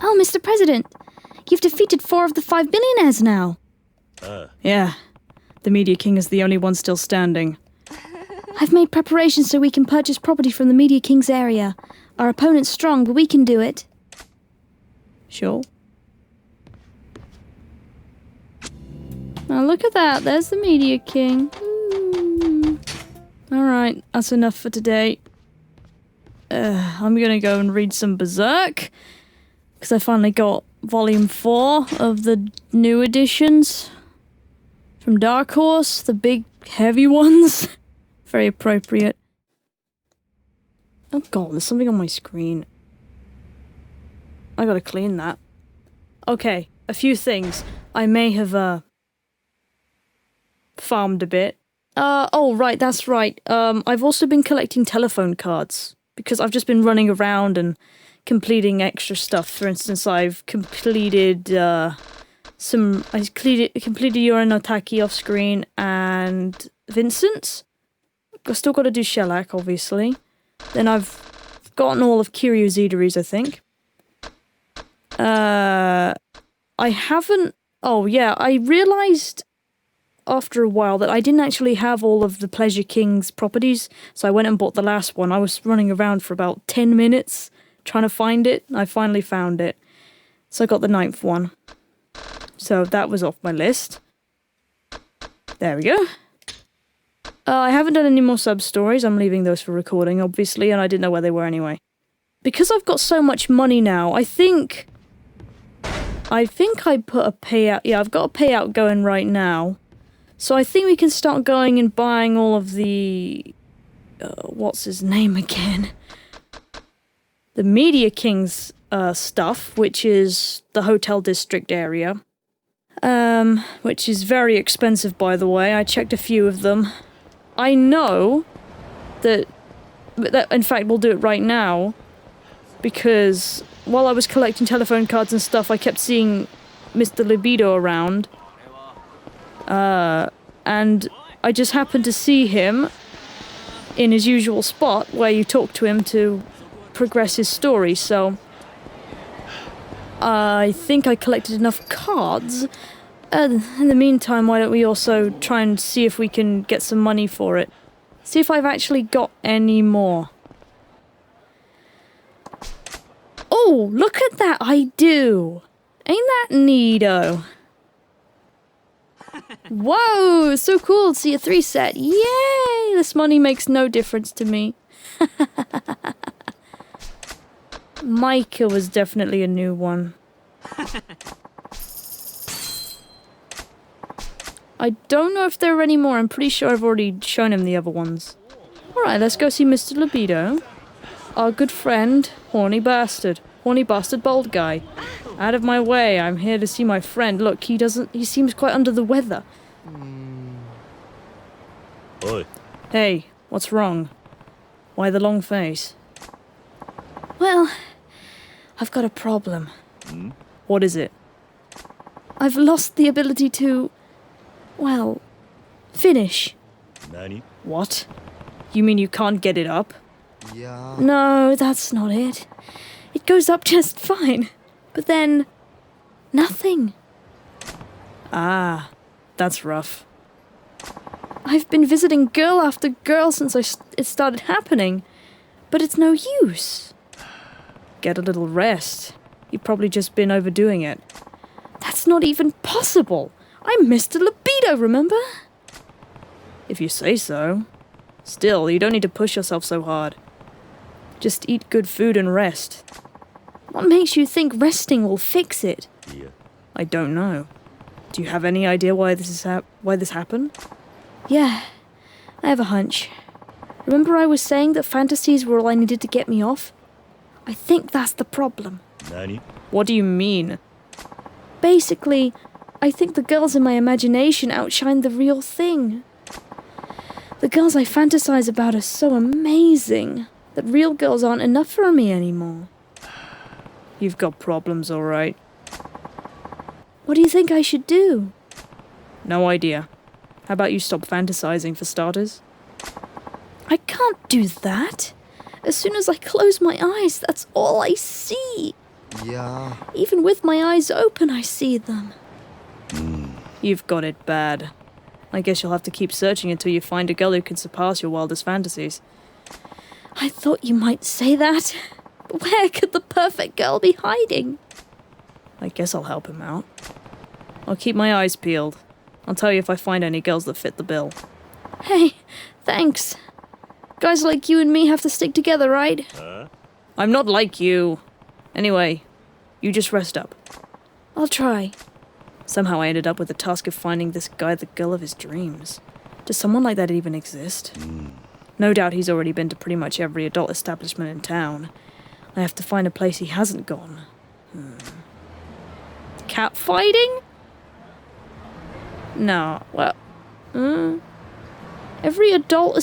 Oh, Mr. President, you've defeated 4 of the 5 billionaires now. Yeah, the Media King is the only one still standing. I've made preparations so we can purchase property from the Media King's area. Our opponent's strong, but we can do it. Sure. Oh, look at that. There's the Media King. Alright, that's enough for today. I'm gonna go and read some Berserk. Because I finally got Volume 4 of the new editions. From Dark Horse, the big, heavy ones. Very appropriate. Oh god, there's something on my screen. I gotta clean that. Okay, a few things. I may have, farmed a bit. Oh right, that's right. I've also been collecting telephone cards. Because I've just been running around and completing extra stuff. For instance, I've completed, I completed Yorinotaki off screen and Vincent's. I've still got to do Shellac, obviously. Then I've gotten all of Kiryu's eateries, I think. I haven't... Oh, yeah, I realised after a while that I didn't actually have all of the Pleasure King's properties, so I went and bought the last one. I was running around for about 10 minutes trying to find it. I finally found it. So I got the 9th one. So that was off my list. There we go. I haven't done any more sub-stories. I'm leaving those for recording, obviously, and I didn't know where they were anyway. Because I've got so much money now, I think I put a payout... Yeah, I've got a payout going right now. So I think we can start going and buying all of the... what's his name again? The Media King's stuff, which is the Hotel District area. Which is very expensive, by the way. I checked a few of them. I know that... In fact, we'll do it right now. Because while I was collecting telephone cards and stuff, I kept seeing Mr. Libido around. And I just happened to see him in his usual spot where you talk to him to progress his story, so I think I collected enough cards. In the meantime, why don't we also try and see if we can get some money for it? See if I've actually got any more. Oh, look at that, I do! Ain't that neato? Whoa, so cool to see a 3 set. Yay! This money makes no difference to me. Micah was definitely a new one. I don't know if there are any more. I'm pretty sure I've already shown him the other ones. Alright, let's go see Mr. Libido. Our good friend, Horny Bastard. Horny Bastard Bald Guy. Out of my way, I'm here to see my friend. Look, he seems quite under the weather. Oi. Hey, what's wrong? Why the long face? Well, I've got a problem. What is it? I've lost the ability to... well, finish. Nani? What? You mean you can't get it up? Yeah. No, that's not it. It goes up just fine. But then... nothing. Ah, that's rough. I've been visiting girl after girl since it started happening. But it's no use. Get a little rest. You've probably just been overdoing it. That's not even possible. I'm Mr. Libido, remember? If you say so. Still, you don't need to push yourself so hard. Just eat good food and rest. What makes you think resting will fix it? Yeah. I don't know. Do you have any idea why this happened? Yeah, I have a hunch. Remember I was saying that fantasies were all I needed to get me off? I think that's the problem. Nani? What do you mean? Basically, I think the girls in my imagination outshine the real thing. The girls I fantasize about are so amazing that real girls aren't enough for me anymore. You've got problems, alright. What do you think I should do? No idea. How about you stop fantasizing for starters? I can't do that. As soon as I close my eyes, that's all I see. Yeah. Even with my eyes open, I see them. You've got it bad. I guess you'll have to keep searching until you find a girl who can surpass your wildest fantasies. I thought you might say that. But where could the perfect girl be hiding? I guess I'll help him out. I'll keep my eyes peeled. I'll tell you if I find any girls that fit the bill. Hey, thanks. Guys like you and me have to stick together, right? I'm not like you. Anyway, you just rest up. I'll try. Somehow I ended up with the task of finding this guy the girl of his dreams. Does someone like that even exist? No doubt he's already been to pretty much every adult establishment in town. I have to find a place he hasn't gone. Cat fighting? No, well... Every adult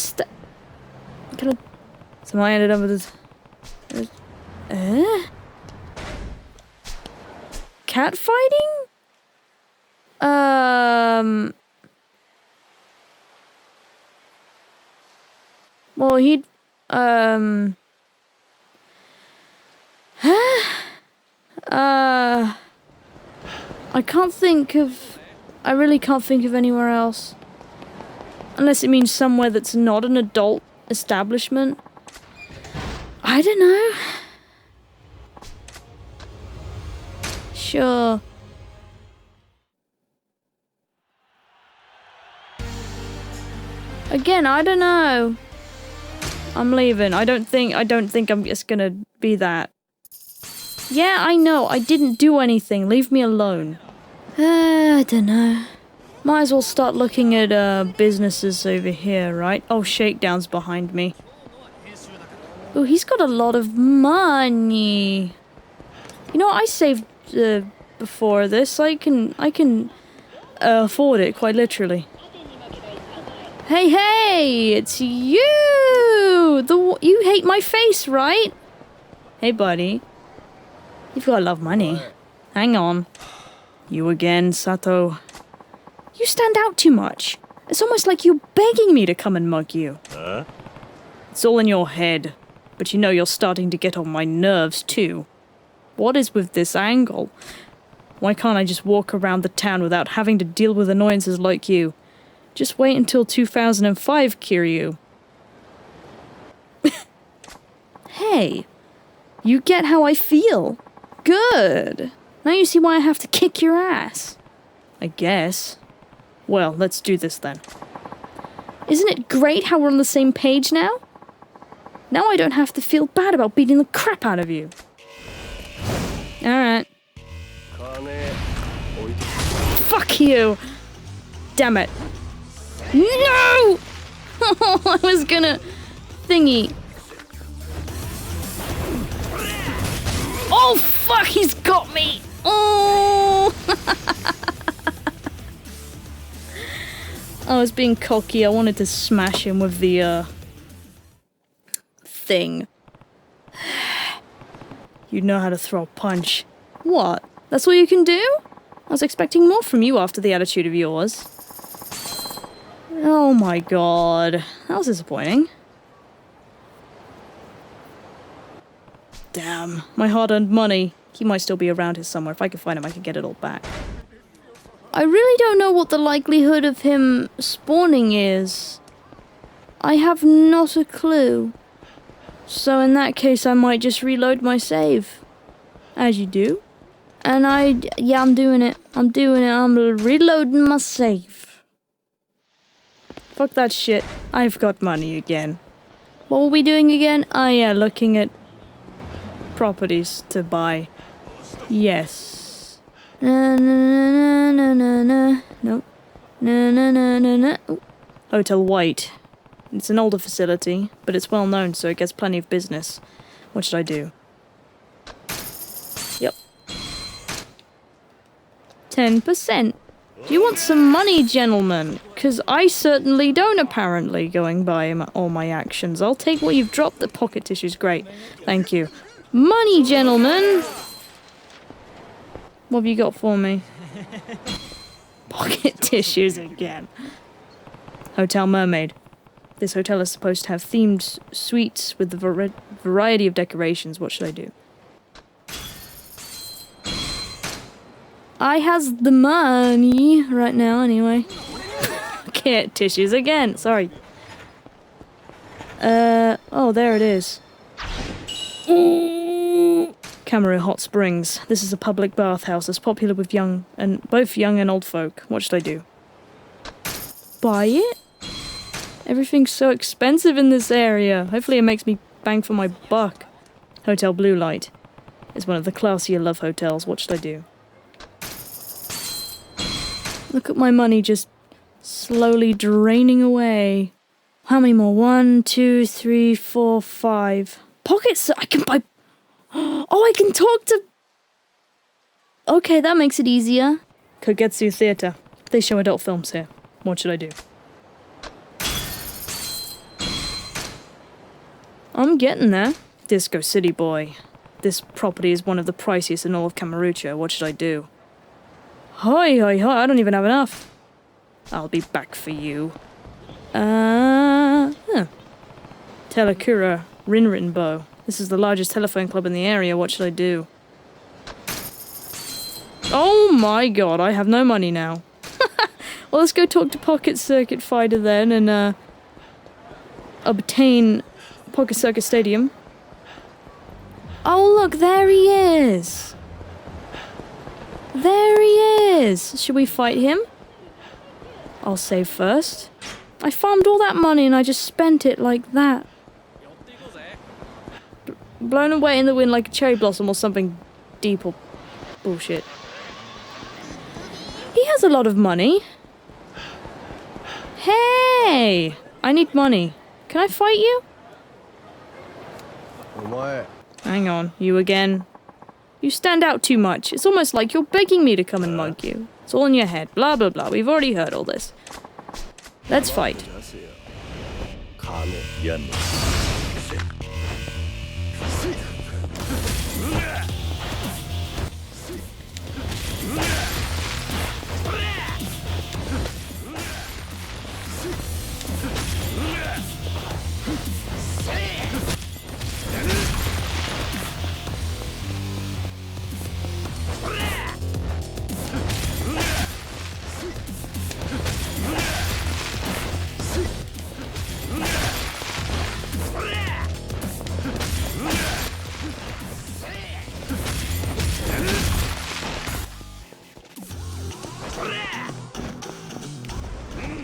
Somehow I ended up with this... Cat fighting? Well, he'd... I really can't think of anywhere else. Unless it means somewhere that's not an adult establishment. I don't know. Sure. Again, I don't know. I'm leaving. I don't think I'm just gonna be that. Yeah, I know. I didn't do anything. Leave me alone. I don't know. Might as well start looking at businesses over here, right? Oh, Shakedown's behind me. Oh, he's got a lot of money. You know, I saved before this. I can afford it, quite literally. Hey, it's you! You hate my face, right? Hey, buddy. You've got a lot of money. Hang on. You again, Sato. You stand out too much. It's almost like you're begging me to come and mug you. It's all in your head. But you know you're starting to get on my nerves, too. What is with this angle? Why can't I just walk around the town without having to deal with annoyances like you? Just wait until 2005, Kiryu. Hey, you get how I feel. Good. Now you see why I have to kick your ass. I guess. Well, let's do this then. Isn't it great how we're on the same page now? Now I don't have to feel bad about beating the crap out of you. Alright. Fuck you! Damn it. No! I was gonna... thingy. Oh, fuck, he's got me! Oh! I was being cocky. I wanted to smash him with the, thing. You know how to throw a punch. What? That's all you can do? I was expecting more from you after the attitude of yours. Oh my god. That was disappointing. Damn, my hard-earned money. He might still be around here somewhere. If I could find him, I could get it all back. I really don't know what the likelihood of him spawning is. I have not a clue. So in that case, I might just reload my save. As you do. And I'm doing it. I'm reloading my save. Fuck that shit. I've got money again. What were we doing again? Oh yeah, looking at properties to buy. Yes. Na na na na na na. Nope. Na na na na na. Hotel White. It's an older facility, but it's well known, so it gets plenty of business. What should I do? Yep. 10%. Do you want some money, gentlemen? 'Cause I certainly don't, apparently, going by all my actions. I'll take what you've dropped. The pocket tissue's great. Thank you. Money, gentlemen! What have you got for me? Pocket tissues again. Hotel Mermaid. This hotel is supposed to have themed suites with a variety of decorations. What should I do? I has the money right now anyway. Can't tissues again, sorry. Oh, there it is. Camaro Hot Springs. This is a public bathhouse that's popular with both young and old folk. What should I do? Buy it? Everything's so expensive in this area. Hopefully it makes me bang for my buck. Hotel Blue Light is one of the classier love hotels. What should I do? Look at my money just slowly draining away. How many more? 1, 2, 3, 4, 5. Pockets! I can buy... Oh, I can talk to... Okay, that makes it easier. Kogetsu Theatre. They show adult films here. What should I do? I'm getting there. Disco City Boy. This property is one of the priciest in all of Kamurocho. What should I do? Hi, hi, hi. I don't even have enough. I'll be back for you. Telekura Rinrinbo. This is the largest telephone club in the area. What should I do? Oh my god, I have no money now. Well, let's go talk to Pocket Circuit Fighter then and obtain Pocket Circuit Stadium. Oh look, there he is! There he is! Should we fight him? I'll save first. I farmed all that money and I just spent it like that. Blown away in the wind like a cherry blossom or something deep or bullshit. He has a lot of money. Hey! I need money. Can I fight you? Hang on, you again. You stand out too much. It's almost like you're begging me to come and mug you. It's all in your head. Blah, blah, blah. We've already heard all this. Let's fight.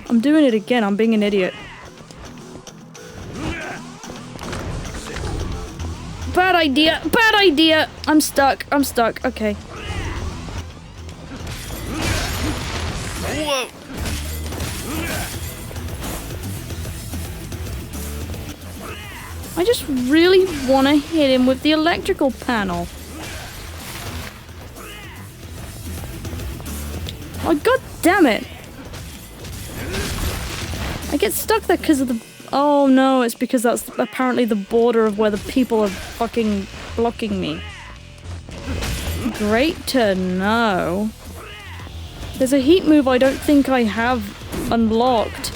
I'm doing it again, I'm being an idiot. Bad idea, bad idea! I'm stuck, okay. Whoa! I just really want to hit him with the electrical panel. Oh, god damn it! I get stuck there because of the... Oh no, it's because that's apparently the border of where the people are fucking blocking me. Great to know. There's a heat move I don't think I have unlocked.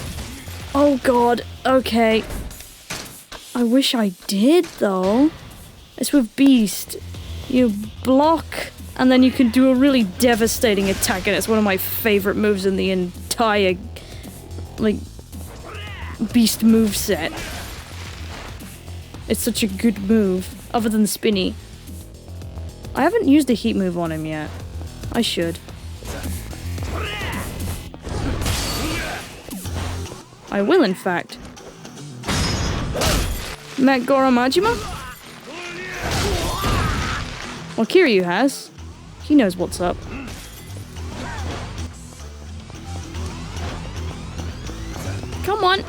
Oh god, okay. I wish I did though. It's with Beast. You block and then you can do a really devastating attack and it's one of my favorite moves in the entire... like... Beast moveset. It's such a good move, other than spinny. I haven't used a heat move on him yet. I should. I will, in fact. Megora Majima? Well, Kiryu has. He knows what's up. Come on!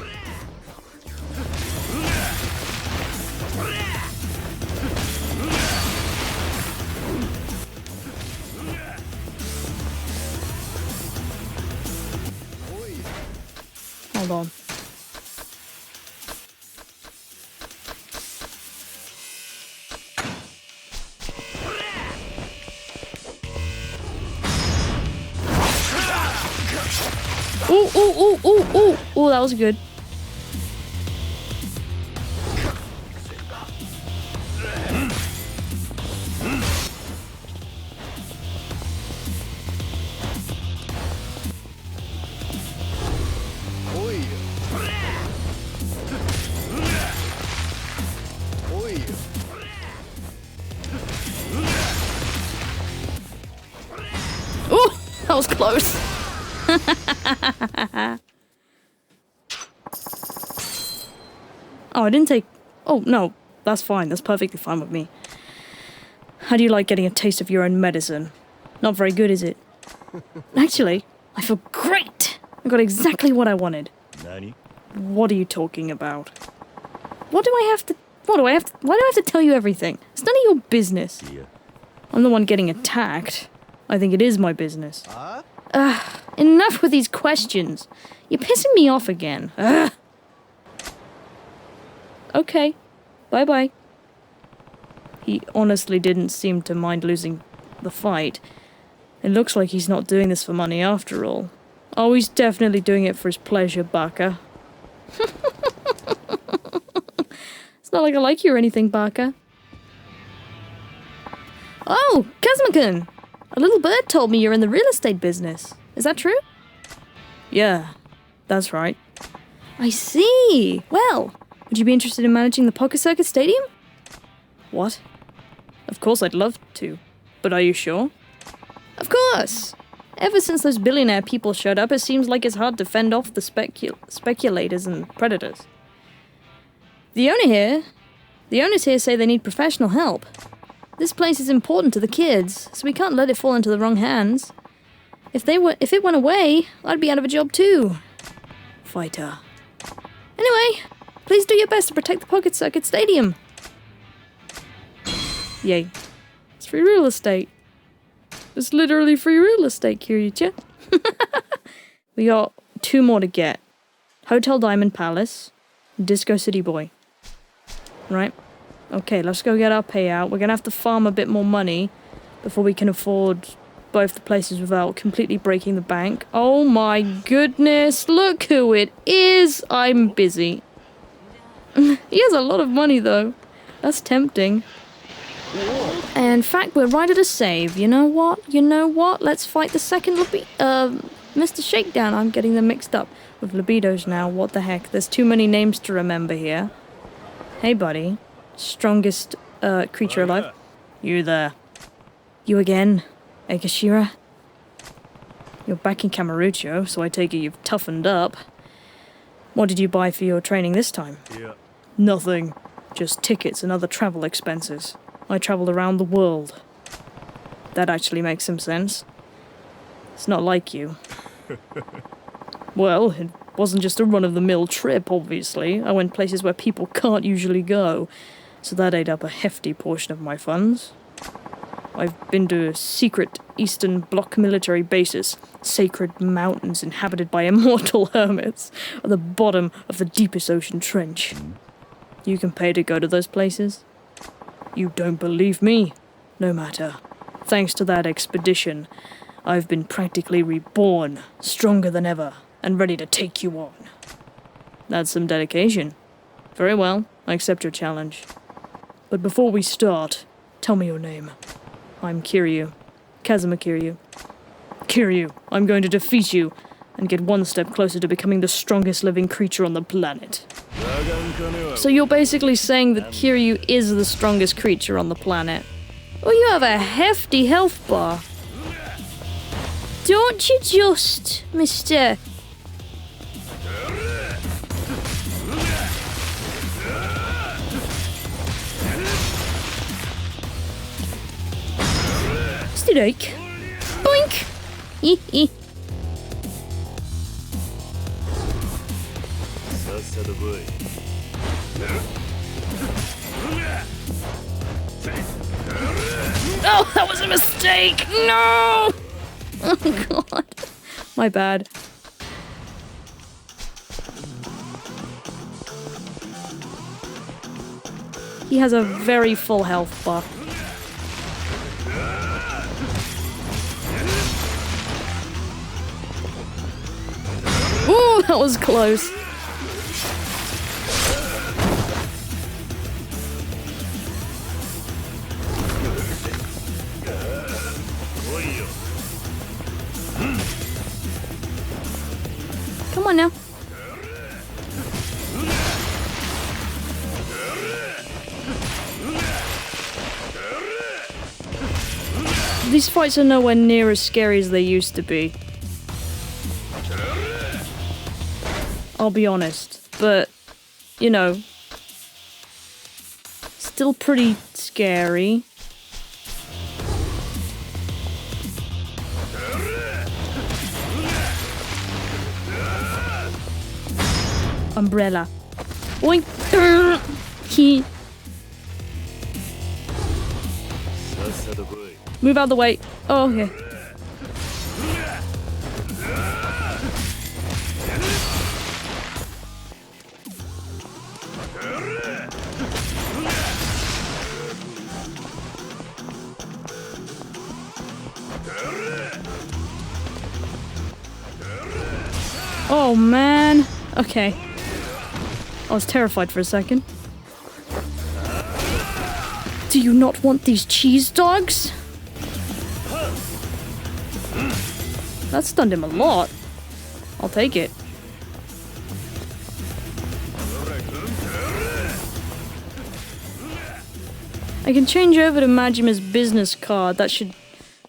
Hold on. Ooh, ooh, ooh, ooh, ooh! Ooh, that was good. close. Oh, I didn't take... Oh, no. That's fine. That's perfectly fine with me. How do you like getting a taste of your own medicine? Not very good, is it? Actually, I feel great! I got exactly what I wanted. Nani? What are you talking about? Why do I have to tell you everything? It's none of your business. Yeah. I'm the one getting attacked. I think it is my business. Huh? Enough with these questions. You're pissing me off again. Ugh. Okay. Bye-bye. He honestly didn't seem to mind losing the fight. It looks like he's not doing this for money after all. Oh, he's definitely doing it for his pleasure, Bacchus. It's not like I like you or anything, Bacchus. Oh, Kazuma-kun! A little bird told me you're in the real estate business. Is that true? Yeah, that's right. I see. Well, would you be interested in managing the Pocket Circus Stadium? What? Of course I'd love to. But are you sure? Of course! Ever since those billionaire people showed up, it seems like it's hard to fend off the speculators and predators. The owners here say they need professional help. This place is important to the kids, so we can't let it fall into the wrong hands. If it went away, I'd be out of a job too. Fighter. Anyway, please do your best to protect the Pocket Circuit Stadium. Yay. It's free real estate. It's literally free real estate, Kiryu. We got 2 more to get. Hotel Diamond Palace, Disco City Boy. Right? Okay, let's go get our payout. We're gonna have to farm a bit more money before we can afford both the places without completely breaking the bank. Oh my goodness, look who it is! I'm busy. He has a lot of money though. That's tempting. In fact, we're right at a save. You know what? Let's fight the second Mr. Shakedown. I'm getting them mixed up with libidos now. What the heck? There's too many names to remember here. Hey, buddy. Strongest creature alive. You there. You again, Ekashira? You're back in Camarucho, so I take it you've toughened up. What did you buy for your training this time? Yeah. Nothing. Just tickets and other travel expenses. I travelled around the world. That actually makes some sense. It's not like you. Well, it wasn't just a run-of-the-mill trip, obviously. I went places where people can't usually go, so that ate up a hefty portion of my funds. I've been to secret Eastern Bloc military bases, sacred mountains inhabited by immortal hermits, at the bottom of the deepest ocean trench. You can pay to go to those places? You don't believe me? No matter. Thanks to that expedition, I've been practically reborn, stronger than ever, and ready to take you on. That's some dedication. Very well, I accept your challenge. But before we start, tell me your name. I'm Kiryu. Kazuma Kiryu. Kiryu, I'm going to defeat you, and get one step closer to becoming the strongest living creature on the planet. So you're basically saying that Kiryu is the strongest creature on the planet. Well, you have a hefty health bar. Don't you just, Mr. Stidake. Boink! Hee. Oh, that was a mistake! No! Oh, God. My bad. He has a very full health bar. Ooh, that was close. Come on now. These fights are nowhere near as scary as they used to be. I'll be honest. But, you know, still pretty scary. Umbrella. Oink! He. Move out of the way. Oh, okay. Oh, man. Okay. I was terrified for a second. Do you not want these cheese dogs? That stunned him a lot. I'll take it. I can change over to Majima's business card. That should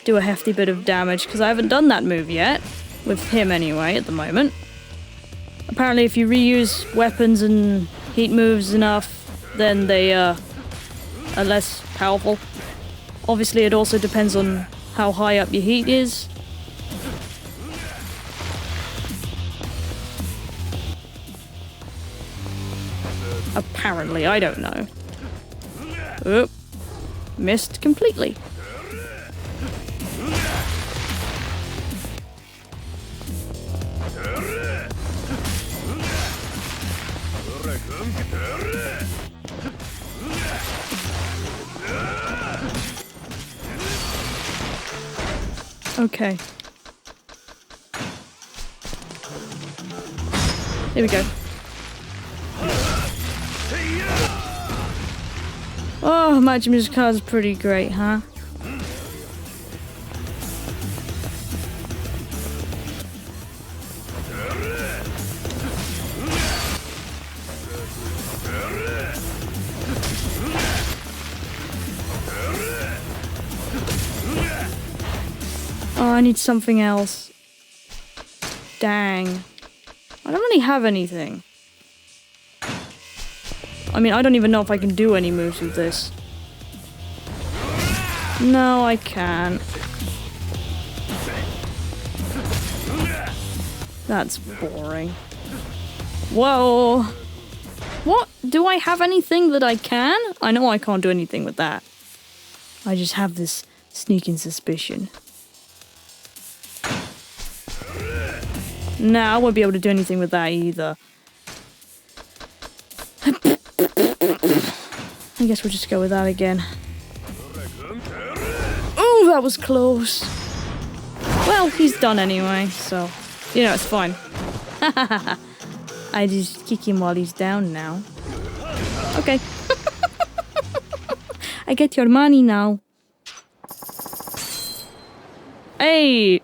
do a hefty bit of damage, because I haven't done that move yet. With him anyway, at the moment. Apparently if you reuse weapons and heat moves enough, then they are less powerful. Obviously it also depends on how high up your heat is. Apparently, I don't know. Oop. Missed completely. Okay. Here we go. Oh, Majima's card's pretty great, huh? Oh, I need something else. Dang. I don't really have anything. I mean, I don't even know if I can do any moves with this. No, I can't. That's boring. Whoa. What? Do I have anything that I can? I know I can't do anything with that. I just have this sneaking suspicion. Nah, I won't be able to do anything with that either. I guess we'll just go with that again. Oh, that was close. Well, he's done anyway, so, you know, it's fine. I just kick him while he's down now. Okay. I get your money now. Hey!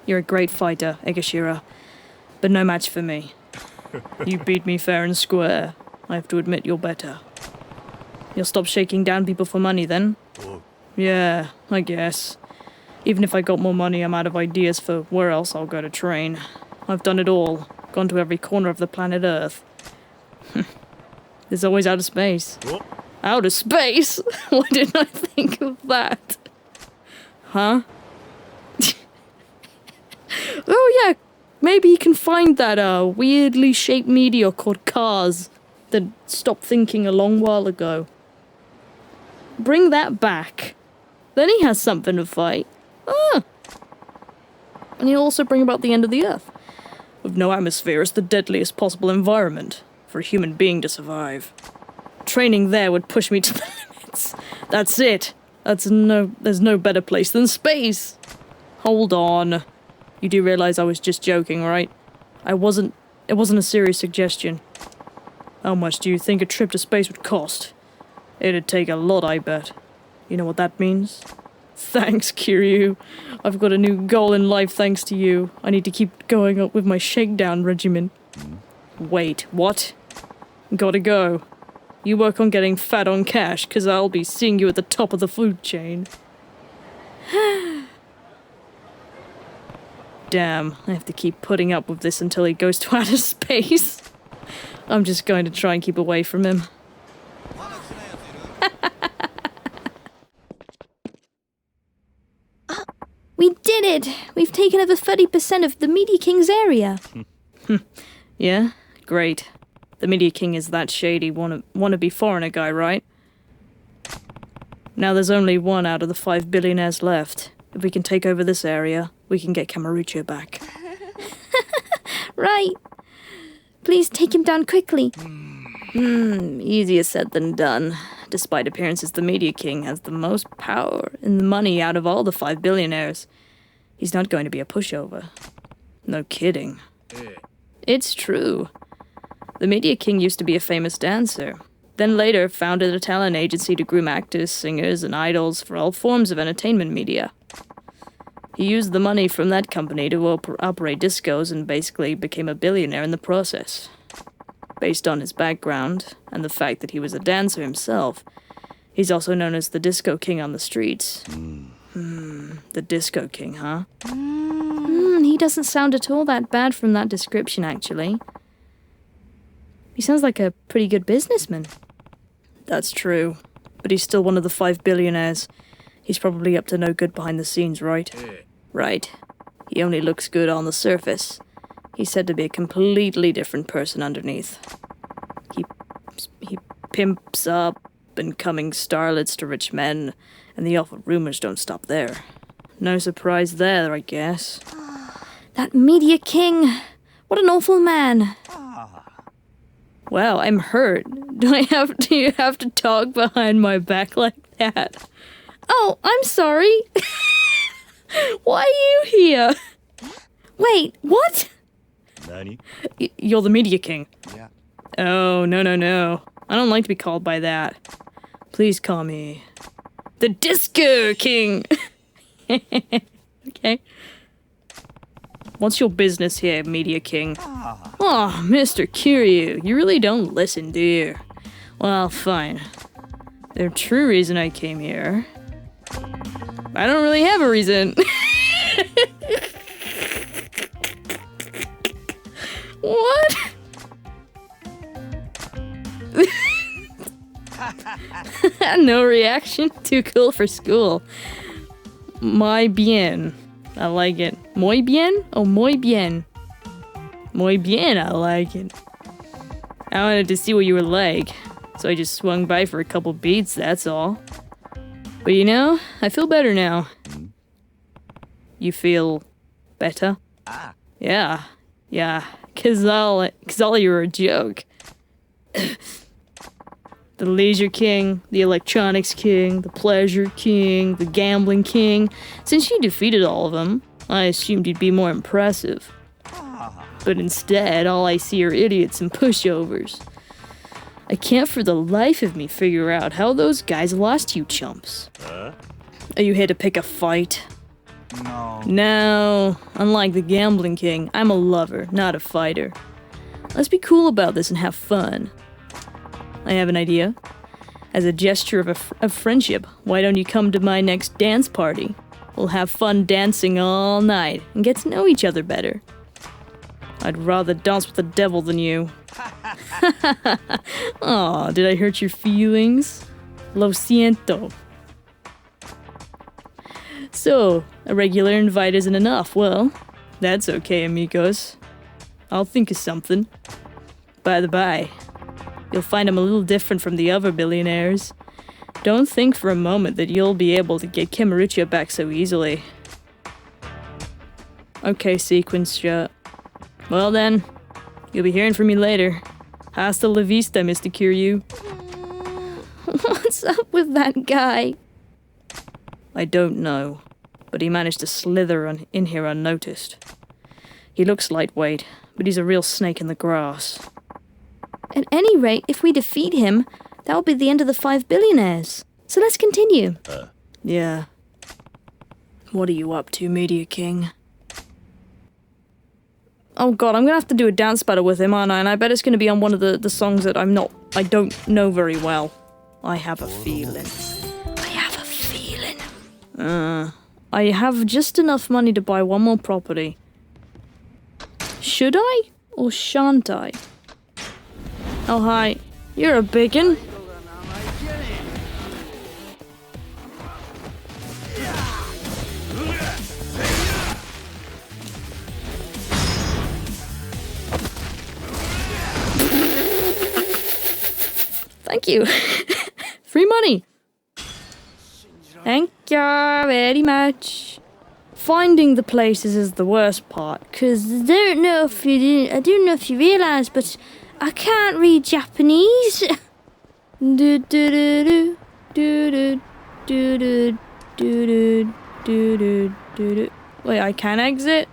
You're a great fighter, Egashira, but no match for me. You beat me fair and square. I have to admit you're better. You'll stop shaking down people for money then? Yeah, I guess. Even if I got more money, I'm out of ideas for where else I'll go to train. I've done it all. Gone to every corner of the planet Earth. There's always outer space. Outer space? Why didn't I think of that? Huh? Oh yeah, maybe you can find that weirdly shaped meteor called Cars that stopped thinking a long while ago. Bring that back. Then he has something to fight. Ah. And he'll also bring about the end of the Earth. With no atmosphere, it's the deadliest possible environment for a human being to survive. Training there would push me to the limits. That's it. There's no better place than space. Hold on. You do realize I was just joking, right? It wasn't a serious suggestion. How much do you think a trip to space would cost? It'd take a lot, I bet. You know what that means? Thanks, Kiryu. I've got a new goal in life thanks to you. I need to keep going up with my shakedown regimen. Wait, what? Gotta go. You work on getting fat on cash, 'cause I'll be seeing you at the top of the food chain. damn, I have to keep putting up with this until he goes to outer space. I'm just going to try and keep away from him. We did it! We've taken over 30% of the Media King's area. Yeah? Great. The Media King is that shady wannabe foreigner guy, right? Now there's only one out of the 5 billionaires left. If we can take over this area, we can get Camaruccio back. Right. Please take him down quickly. Easier said than done. Despite appearances, the Media King has the most power and the money out of all the 5 billionaires. He's not going to be a pushover. No kidding. It's true. The Media King used to be a famous dancer. Then later founded a talent agency to groom actors, singers, and idols for all forms of entertainment media. He used the money from that company to operate discos and basically became a billionaire in the process. Based on his background, and the fact that he was a dancer himself, he's also known as the Disco King on the streets. The Disco King, huh? He doesn't sound at all that bad from that description, actually. He sounds like a pretty good businessman. That's true, but he's still one of the 5 billionaires. He's probably up to no good behind the scenes, right? Right. He only looks good on the surface. He's said to be a completely different person underneath. He pimps up incoming starlets to rich men, and the awful rumors don't stop there. No surprise there, I guess. That Media King! What an awful man! Wow, I'm hurt. Do you have to talk behind my back like that? Oh, I'm sorry! Why are you here? Wait, what? Nani? You're the Media King. Yeah. Oh, no. I don't like to be called by that. Please call me the Disco King. Okay. What's your business here, Media King? Oh, Mr. Kiryu, you really don't listen, do you? Well, fine. The true reason I came here... I don't really have a reason. What? No reaction? Too cool for school. Muy bien. I like it. Muy bien? Oh, muy bien. Muy bien, I like it. I wanted to see what you were like, so I just swung by for a couple beats, that's all. But you know, I feel better now. You feel better? Yeah. Cause all you were a joke. The Leisure King, the Electronics King, the Pleasure King, the Gambling King. Since you defeated all of them, I assumed you'd be more impressive. But instead, all I see are idiots and pushovers. I can't for the life of me figure out how those guys lost you chumps. Are you here to pick a fight? No, unlike the Gambling King, I'm a lover, not a fighter. Let's be cool about this and have fun. I have an idea. As a gesture of friendship, why don't you come to my next dance party? We'll have fun dancing all night and get to know each other better. I'd rather dance with the devil than you. Aw, did I hurt your feelings? Lo siento. So, a regular invite isn't enough. Well, that's okay, amigos. I'll think of something. By the by, you'll find I'm a little different from the other billionaires. Don't think for a moment that you'll be able to get Camaruccio back so easily. Okay, sequence shut. Well then, you'll be hearing from me later. Hasta la vista, Mr. Kiryu. What's up with that guy? I don't know, but he managed to slither in here unnoticed. He looks lightweight, but he's a real snake in the grass. At any rate, if we defeat him, that will be the end of the 5 billionaires. So let's continue. Yeah. What are you up to, Media King? Oh god, I'm gonna have to do a dance battle with him, aren't I? And I bet it's gonna be on one of the songs that I don't know very well. I have a feeling. I have just enough money to buy one more property. Should I? Or shan't I? Oh, hi. You're a biggin. Thank you. Free money. Thank you very much. Finding the places is the worst part, because I don't know if you realise, but I can't read Japanese. do do do do do do do do do do do. Wait, I can exit?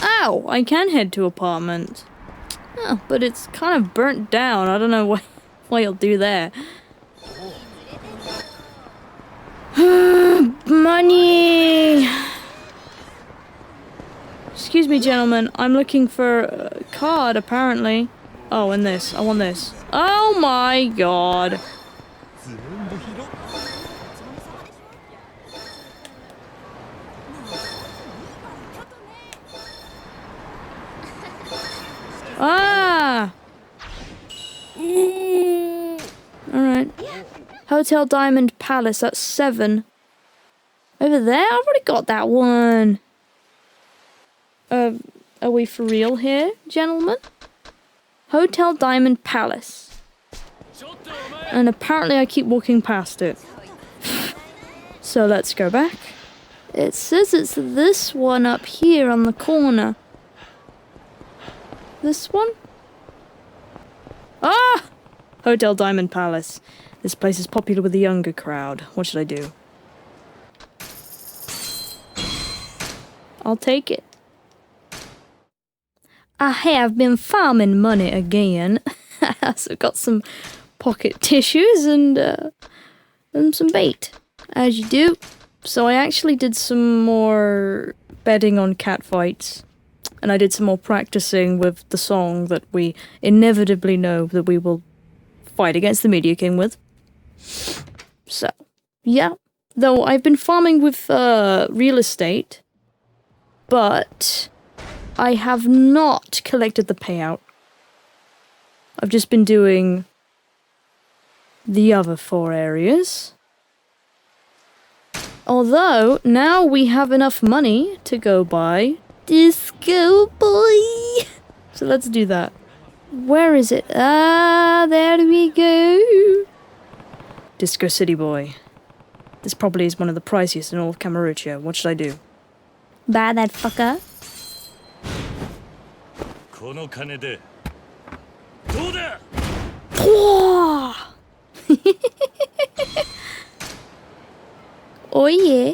Ow! I can head to apartment. Oh, but it's kind of burnt down. I don't know why you'll do that. Money! Excuse me, gentlemen. I'm looking for a card, apparently. Oh, and this. I want this. Oh my god. Ah! Alright. Hotel Diamond Palace, that's 7. Over there? I've already got that one. Are we for real here, gentlemen? Hotel Diamond Palace. And apparently I keep walking past it. So let's go back. It says it's this one up here on the corner. This one? Ah! Hotel Diamond Palace. This place is popular with the younger crowd. What should I do? I'll take it. I have been farming money again. So I've got some pocket tissues and some bait, as you do. So I actually did some more betting on cat fights. And I did some more practicing with the song that we inevitably know that we will fight against the Media King with. So, yeah. Though I've been farming with real estate, but I have not collected the payout. I've just been doing the other 4 areas. Although, now we have enough money to go buy Disco Boy. So let's do that. Where is it? Ah, there we go. Disco City Boy. This probably is one of the priciest in all of Camaruccio. What should I do? Buy that fucker. Oh yeah.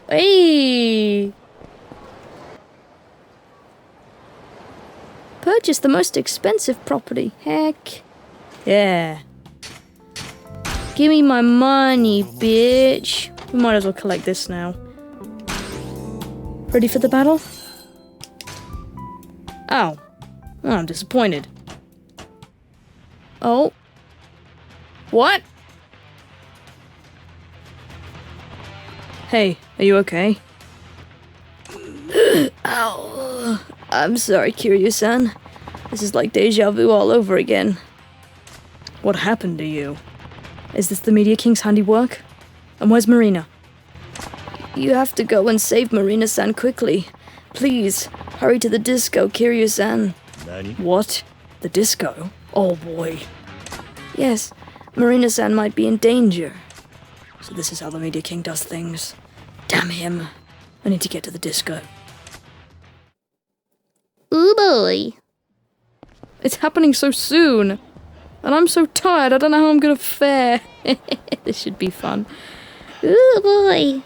Hey. Purchase the most expensive property. Heck. Yeah. Give me my money, bitch. We might as well collect this now. Ready for the battle? Oh. Oh, I'm disappointed. Oh. What? Hey, are you okay? Ow. I'm sorry, Kiryu-san. This is like deja vu all over again. What happened to you? Is this the Media King's handiwork? And where's Marina? You have to go and save Marina-san quickly. Please, hurry to the disco, Kiryu-san. What? The disco? Oh boy. Yes, Marina-san might be in danger. So this is how the Media King does things. Damn him. I need to get to the disco. Ooh boy. It's happening so soon. And I'm so tired, I don't know how I'm gonna fare. This should be fun. Ooh boy.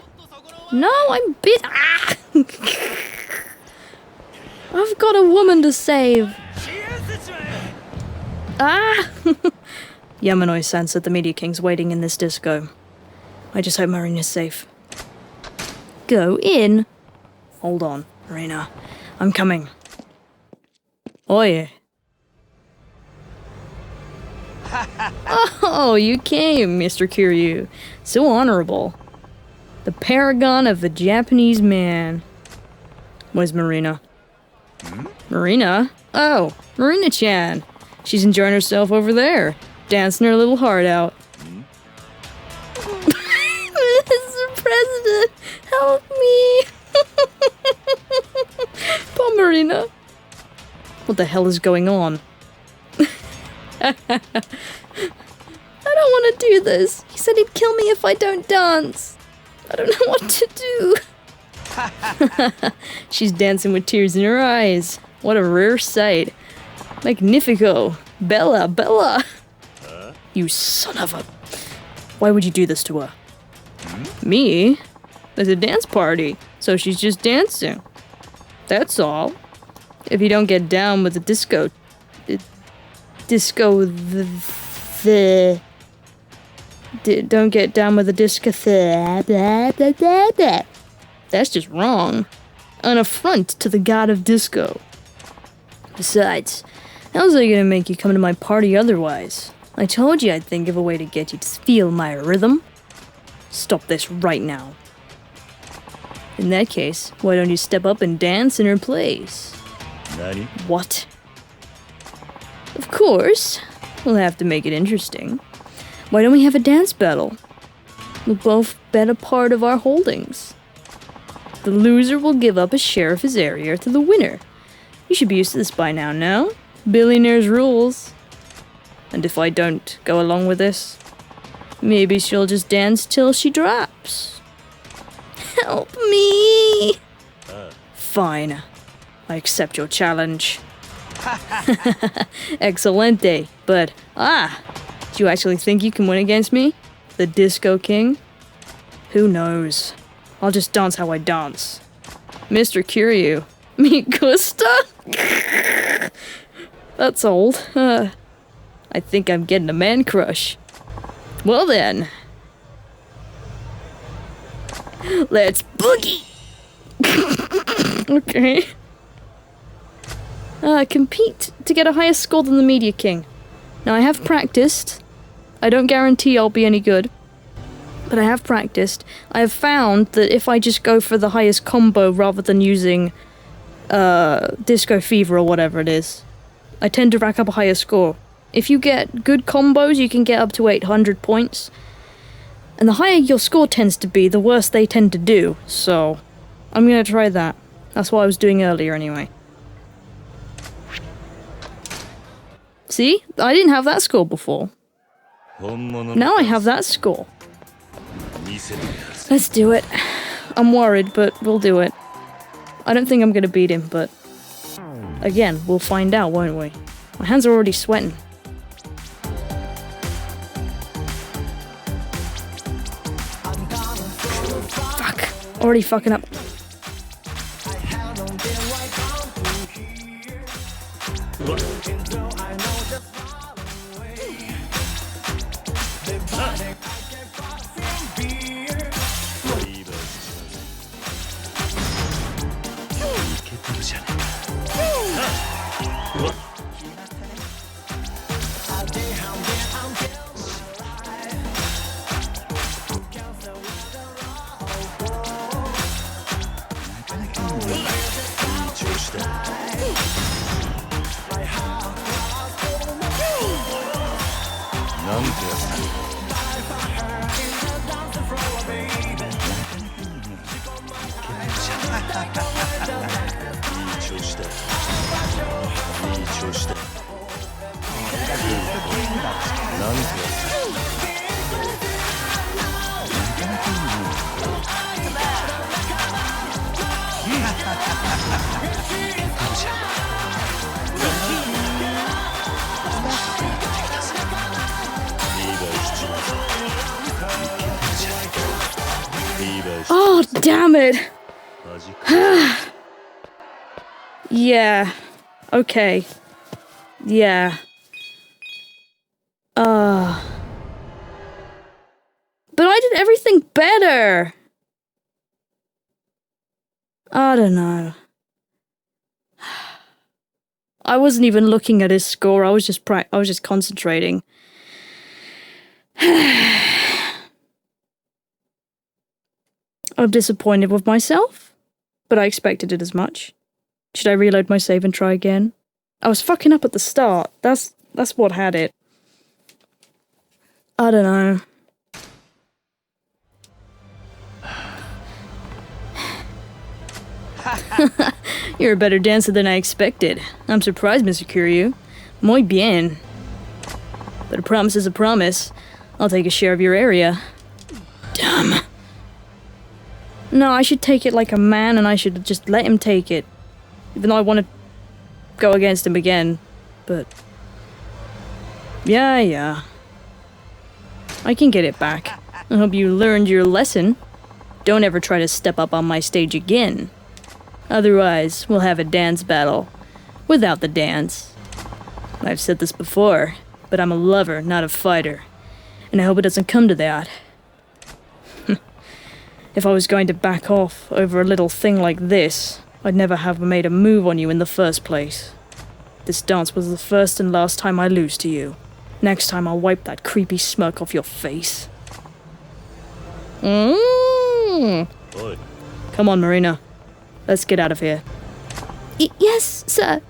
No, I'm bit. Ah! I've got a woman to save. Ah! Yamanoi-san said the Media King's waiting in this disco. I just hope Marina's safe. Go in. Hold on, Marina. I'm coming. Oh yeah. Oh, you came, Mr. Kiryu. So honorable. The paragon of the Japanese man. Where's Marina? Marina? Oh, Marina-chan. She's enjoying herself over there, dancing her little heart out. Mr. President, help me! Poor Marina. What the hell is going on? I don't want to do this. He said he'd kill me if I don't dance. I don't know what to do. She's dancing with tears in her eyes. What a rare sight. Magnifico. Bella, Bella. You son of a... Why would you do this to her? Me? There's a dance party, so she's just dancing. That's all. If you don't get down with the disco... don't get down with the disco... That's just wrong. An affront to the god of disco. Besides, how's I gonna make you come to my party otherwise? I told you I'd think of a way to get you to feel my rhythm. Stop this right now. In that case, why don't you step up and dance in her place? Nani? What? Of course. We'll have to make it interesting. Why don't we have a dance battle? We'll both bet a part of our holdings. The loser will give up a share of his area to the winner. You should be used to this by now, no? Billionaires rules. And if I don't go along with this, maybe she'll just dance till she drops. Help me! Fine. I accept your challenge. Excelente. But, do you actually think you can win against me? The Disco King? Who knows? I'll just dance how I dance. Mr. Kiryu. Me gusta? That's old. I think I'm getting a man crush. Well then. Let's boogie! Okay. Compete to get a higher score than the Media King. Now I have practiced. I don't guarantee I'll be any good. But I have practiced. I have found that if I just go for the highest combo rather than using Disco Fever or whatever it is, I tend to rack up a higher score. If you get good combos, you can get up to 800 points. And the higher your score tends to be, the worse they tend to do. So, I'm gonna try that. That's what I was doing earlier anyway. See? I didn't have that score before. Now I have that score. Let's do it. I'm worried, but we'll do it. I don't think I'm gonna beat him, but... Again, we'll find out, won't we? My hands are already sweating. Fuck. Already fucking up. Oh, damn it! Yeah. Okay. Yeah. But I did everything better! I don't know. I wasn't even looking at his score, I was just concentrating. I'm disappointed with myself. but I expected it as much. Should I reload my save and try again? I was fucking up at the start. That's what had it. I don't know. You're a better dancer than I expected. I'm surprised, Mr. Kiryu. Muy bien. But a promise is a promise. I'll take a share of your area. Damn. No, I should take it like a man and I should just let him take it. Even though I want to go against him again. But... Yeah. I can get it back. I hope you learned your lesson. Don't ever try to step up on my stage again. Otherwise, we'll have a dance battle. Without the dance. I've said this before, but I'm a lover, not a fighter. And I hope it doesn't come to that. If I was going to back off over a little thing like this, I'd never have made a move on you in the first place. This dance was the first and last time I lose to you. Next time I'll wipe that creepy smirk off your face. Come on, Marina. Let's get out of here. Yes, sir.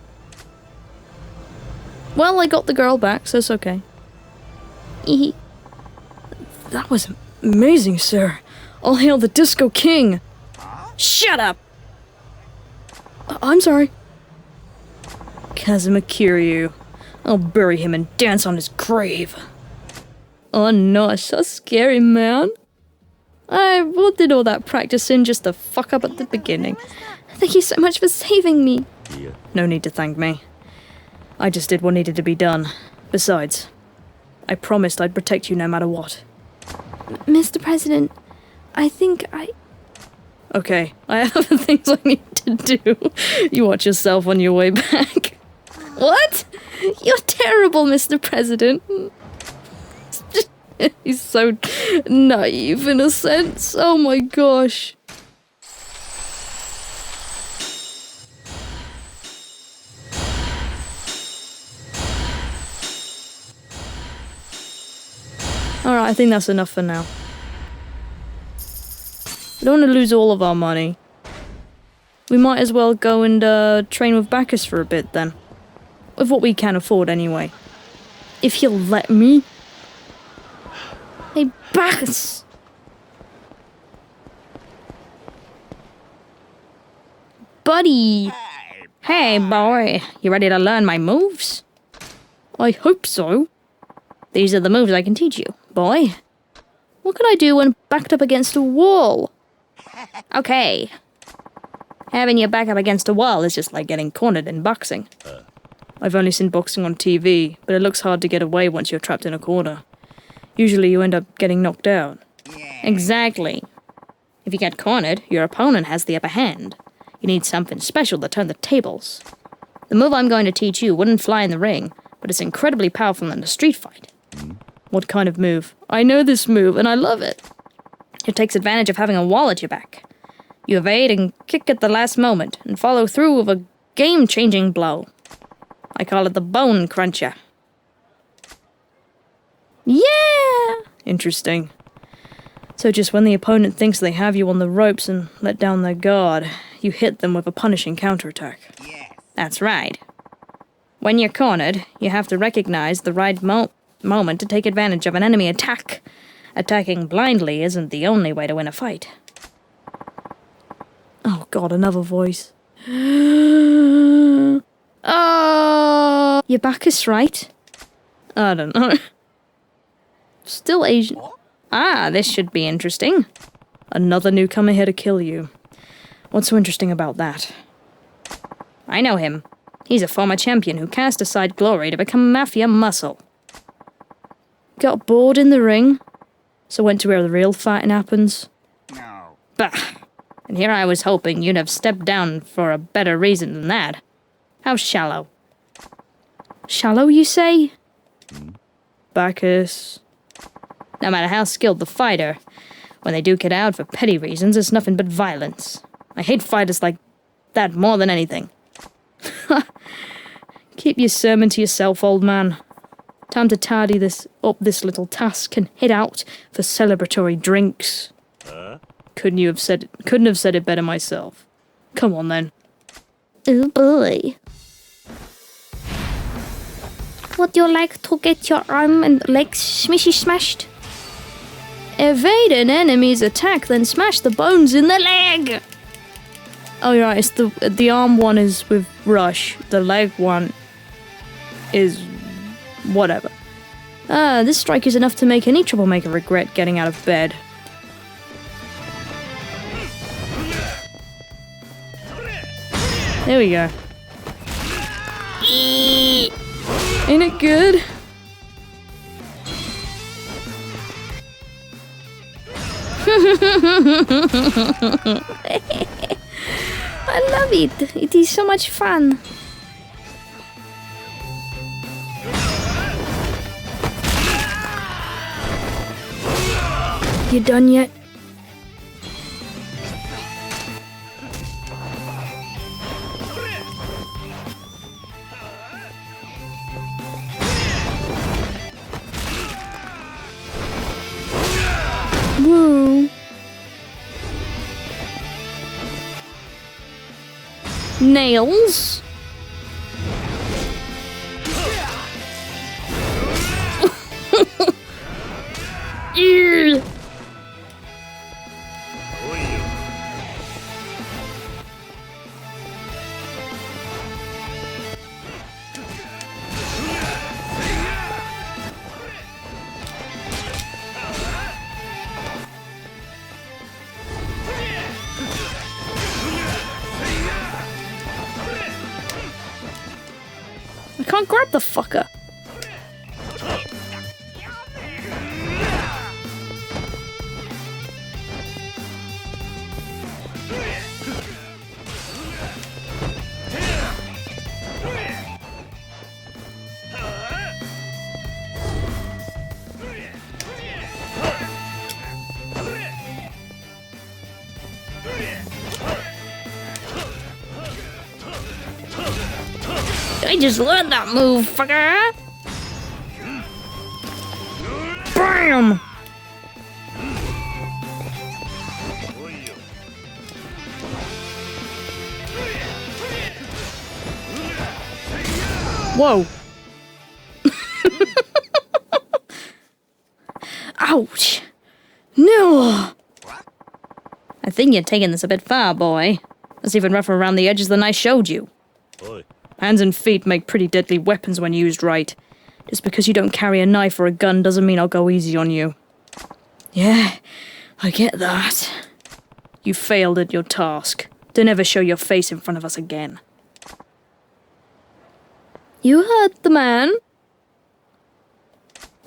Well, I got the girl back, so it's okay. That was amazing, sir. All hail the Disco King. Shut up! I'm sorry. Kazuma Kiryu. I'll bury him and dance on his grave. Oh no, so scary, man. I did all that practicing just to fuck up at the beginning. Thank you so much for saving me. No need to thank me. I just did what needed to be done. Besides, I promised I'd protect you no matter what. Mr. President, I think Okay, I have other things I need to do. You watch yourself on your way back. What? You're terrible, Mr. President. He's so naive in a sense. Oh my gosh. Alright, I think that's enough for now. We don't want to lose all of our money. We might as well go and train with Bacchus for a bit then. With what we can afford anyway. If he'll let me. Hey, Bacchus! Buddy! Hey, boy. You ready to learn my moves? I hope so. These are the moves I can teach you, boy. What can I do when backed up against a wall? Okay. Having your back up against a wall is just like getting cornered in boxing. I've only seen boxing on TV, but it looks hard to get away once you're trapped in a corner. Usually you end up getting knocked out. Exactly. If you get cornered, your opponent has the upper hand. You need something special to turn the tables. The move I'm going to teach you wouldn't fly in the ring, but it's incredibly powerful in a street fight. What kind of move? I know this move, and I love it. It takes advantage of having a wall at your back. You evade and kick at the last moment, and follow through with a game-changing blow. I call it the bone cruncher. Yeah! Interesting. So just when the opponent thinks they have you on the ropes and let down their guard, you hit them with a punishing counterattack. Yes. That's right. When you're cornered, you have to recognize the right moment to take advantage of an enemy attack. Attacking blindly isn't the only way to win a fight. Oh god, another voice. Oh, your Bacchus, right? I don't know. Still Asian. Ah, this should be interesting. Another newcomer here to kill you. What's so interesting about that? I know him. He's a former champion who cast aside glory to become mafia muscle. Got bored in the ring, so went to where the real fighting happens. No. Bah! And here I was hoping you'd have stepped down for a better reason than that. How shallow. Shallow, you say? Bacchus. No matter how skilled the fighter, when they duke it out for petty reasons, it's nothing but violence. I hate fighters like that more than anything. Keep your sermon to yourself, old man. Time to tidy this little task and head out for celebratory drinks. Couldn't have said it better myself. Come on then. Oh boy. Would you like to get your arm and leg smishy smashed? Evade an enemy's attack, then smash the bones in the leg! Oh, you're right, it's the arm one is with Rush. The leg one is whatever. This strike is enough to make any troublemaker regret getting out of bed. There we go. Ain't it good? I love it. It is so much fun. You done yet? Woo. Nails? Ew. I can't grab the fucker. I just learned that move, fucker. Bam! Whoa. Ouch. No. I think you're taking this a bit far, boy. It's even rougher around the edges than I showed you. Oi. Hands and feet make pretty deadly weapons when used right. Just because you don't carry a knife or a gun doesn't mean I'll go easy on you. Yeah, I get that. You failed at your task. Don't ever show your face in front of us again. You heard the man.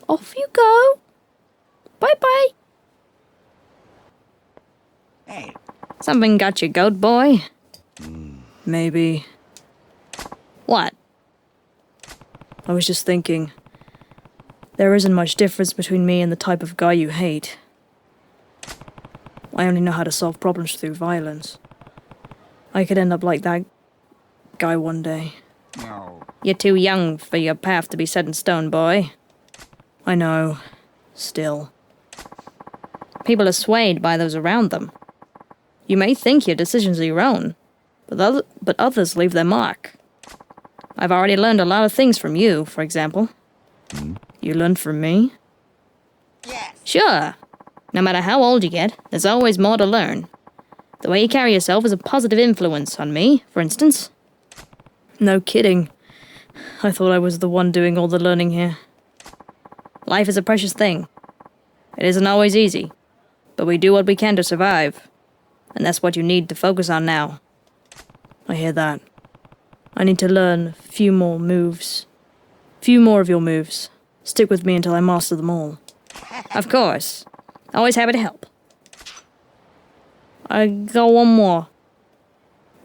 Off you go. Bye-bye. Hey. Something got you, goat boy? Maybe. What? I was just thinking. There isn't much difference between me and the type of guy you hate. I only know how to solve problems through violence. I could end up like that guy one day. No. You're too young for your path to be set in stone, boy. I know. Still. People are swayed by those around them. You may think your decisions are your own, but others leave their mark. I've already learned a lot of things from you, for example. You learned from me? Yes. Sure. No matter how old you get, there's always more to learn. The way you carry yourself is a positive influence on me, for instance. No kidding. I thought I was the one doing all the learning here. Life is a precious thing. It isn't always easy, but we do what we can to survive. And that's what you need to focus on now. I hear that. I need to learn a few more moves. Few more of your moves. Stick with me until I master them all. Of course. Always happy to help. I got one more.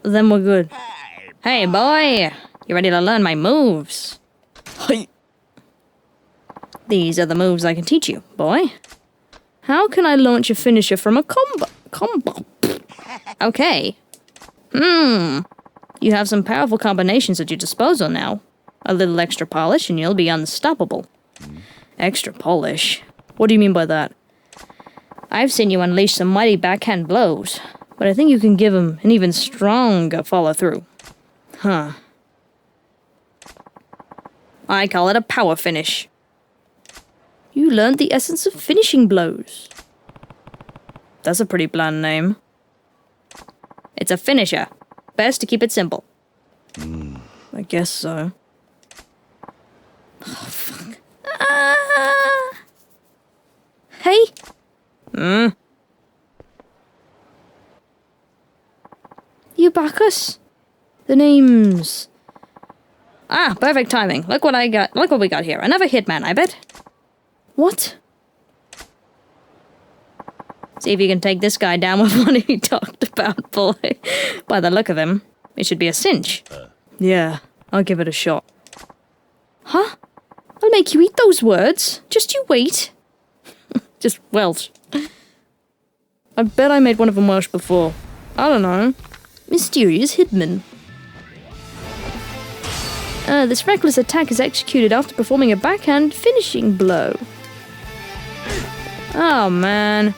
Then we're good. Hey, boy! You ready to learn my moves? Hey. These are the moves I can teach you, boy. How can I launch a finisher from a combo? Okay. You have some powerful combinations at your disposal now. A little extra polish and you'll be unstoppable. Extra polish? What do you mean by that? I've seen you unleash some mighty backhand blows, But I think you can give him an even stronger follow-through. Huh. I call it a power finish. You learned the essence of finishing blows. That's a pretty bland name. It's a finisher. Best to keep it simple. I guess so. Oh, fuck. Ah! Hey? You Bacchus? The name's... Ah, perfect timing. Look what I got. Look what we got here. Another hitman, I bet. What? See if you can take this guy down with what he talked about, boy. By the look of him, it should be a cinch. Yeah, I'll give it a shot. Huh? I'll make you eat those words. Just you wait. Just Welsh. I bet I made one of them Welsh before. I don't know. Mysterious hitman. This reckless attack is executed after performing a backhand finishing blow. Oh, man.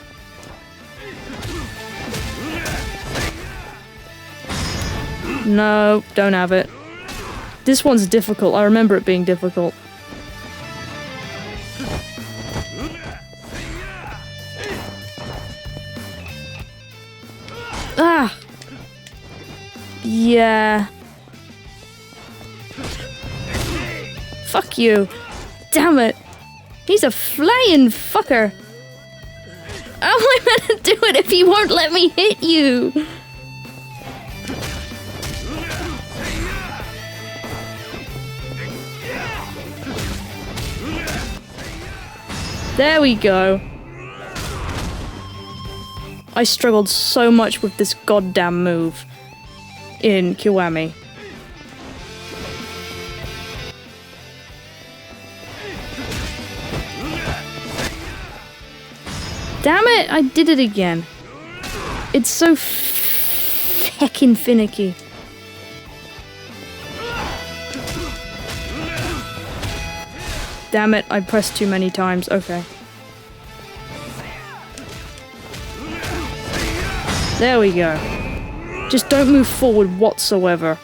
No, don't have it. This one's difficult. I remember it being difficult. Ah! Yeah. Fuck you. Damn it. He's a flying fucker. How am I meant to do it if he won't let me hit you? There we go. I struggled so much with this goddamn move in Kiwami. Damn it, I did it again. It's so heckin' finicky. Damn it, I pressed too many times. Okay. There we go. Just don't move forward whatsoever.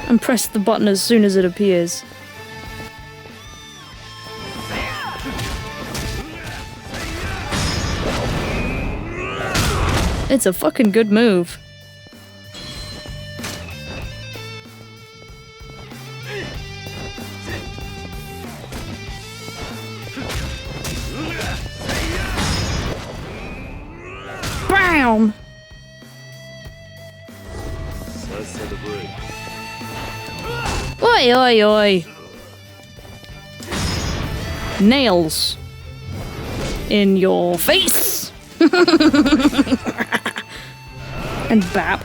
And press the button as soon as it appears. It's a fucking good move. Bam! Oi, oi, oi. Nails. In your face! And bap.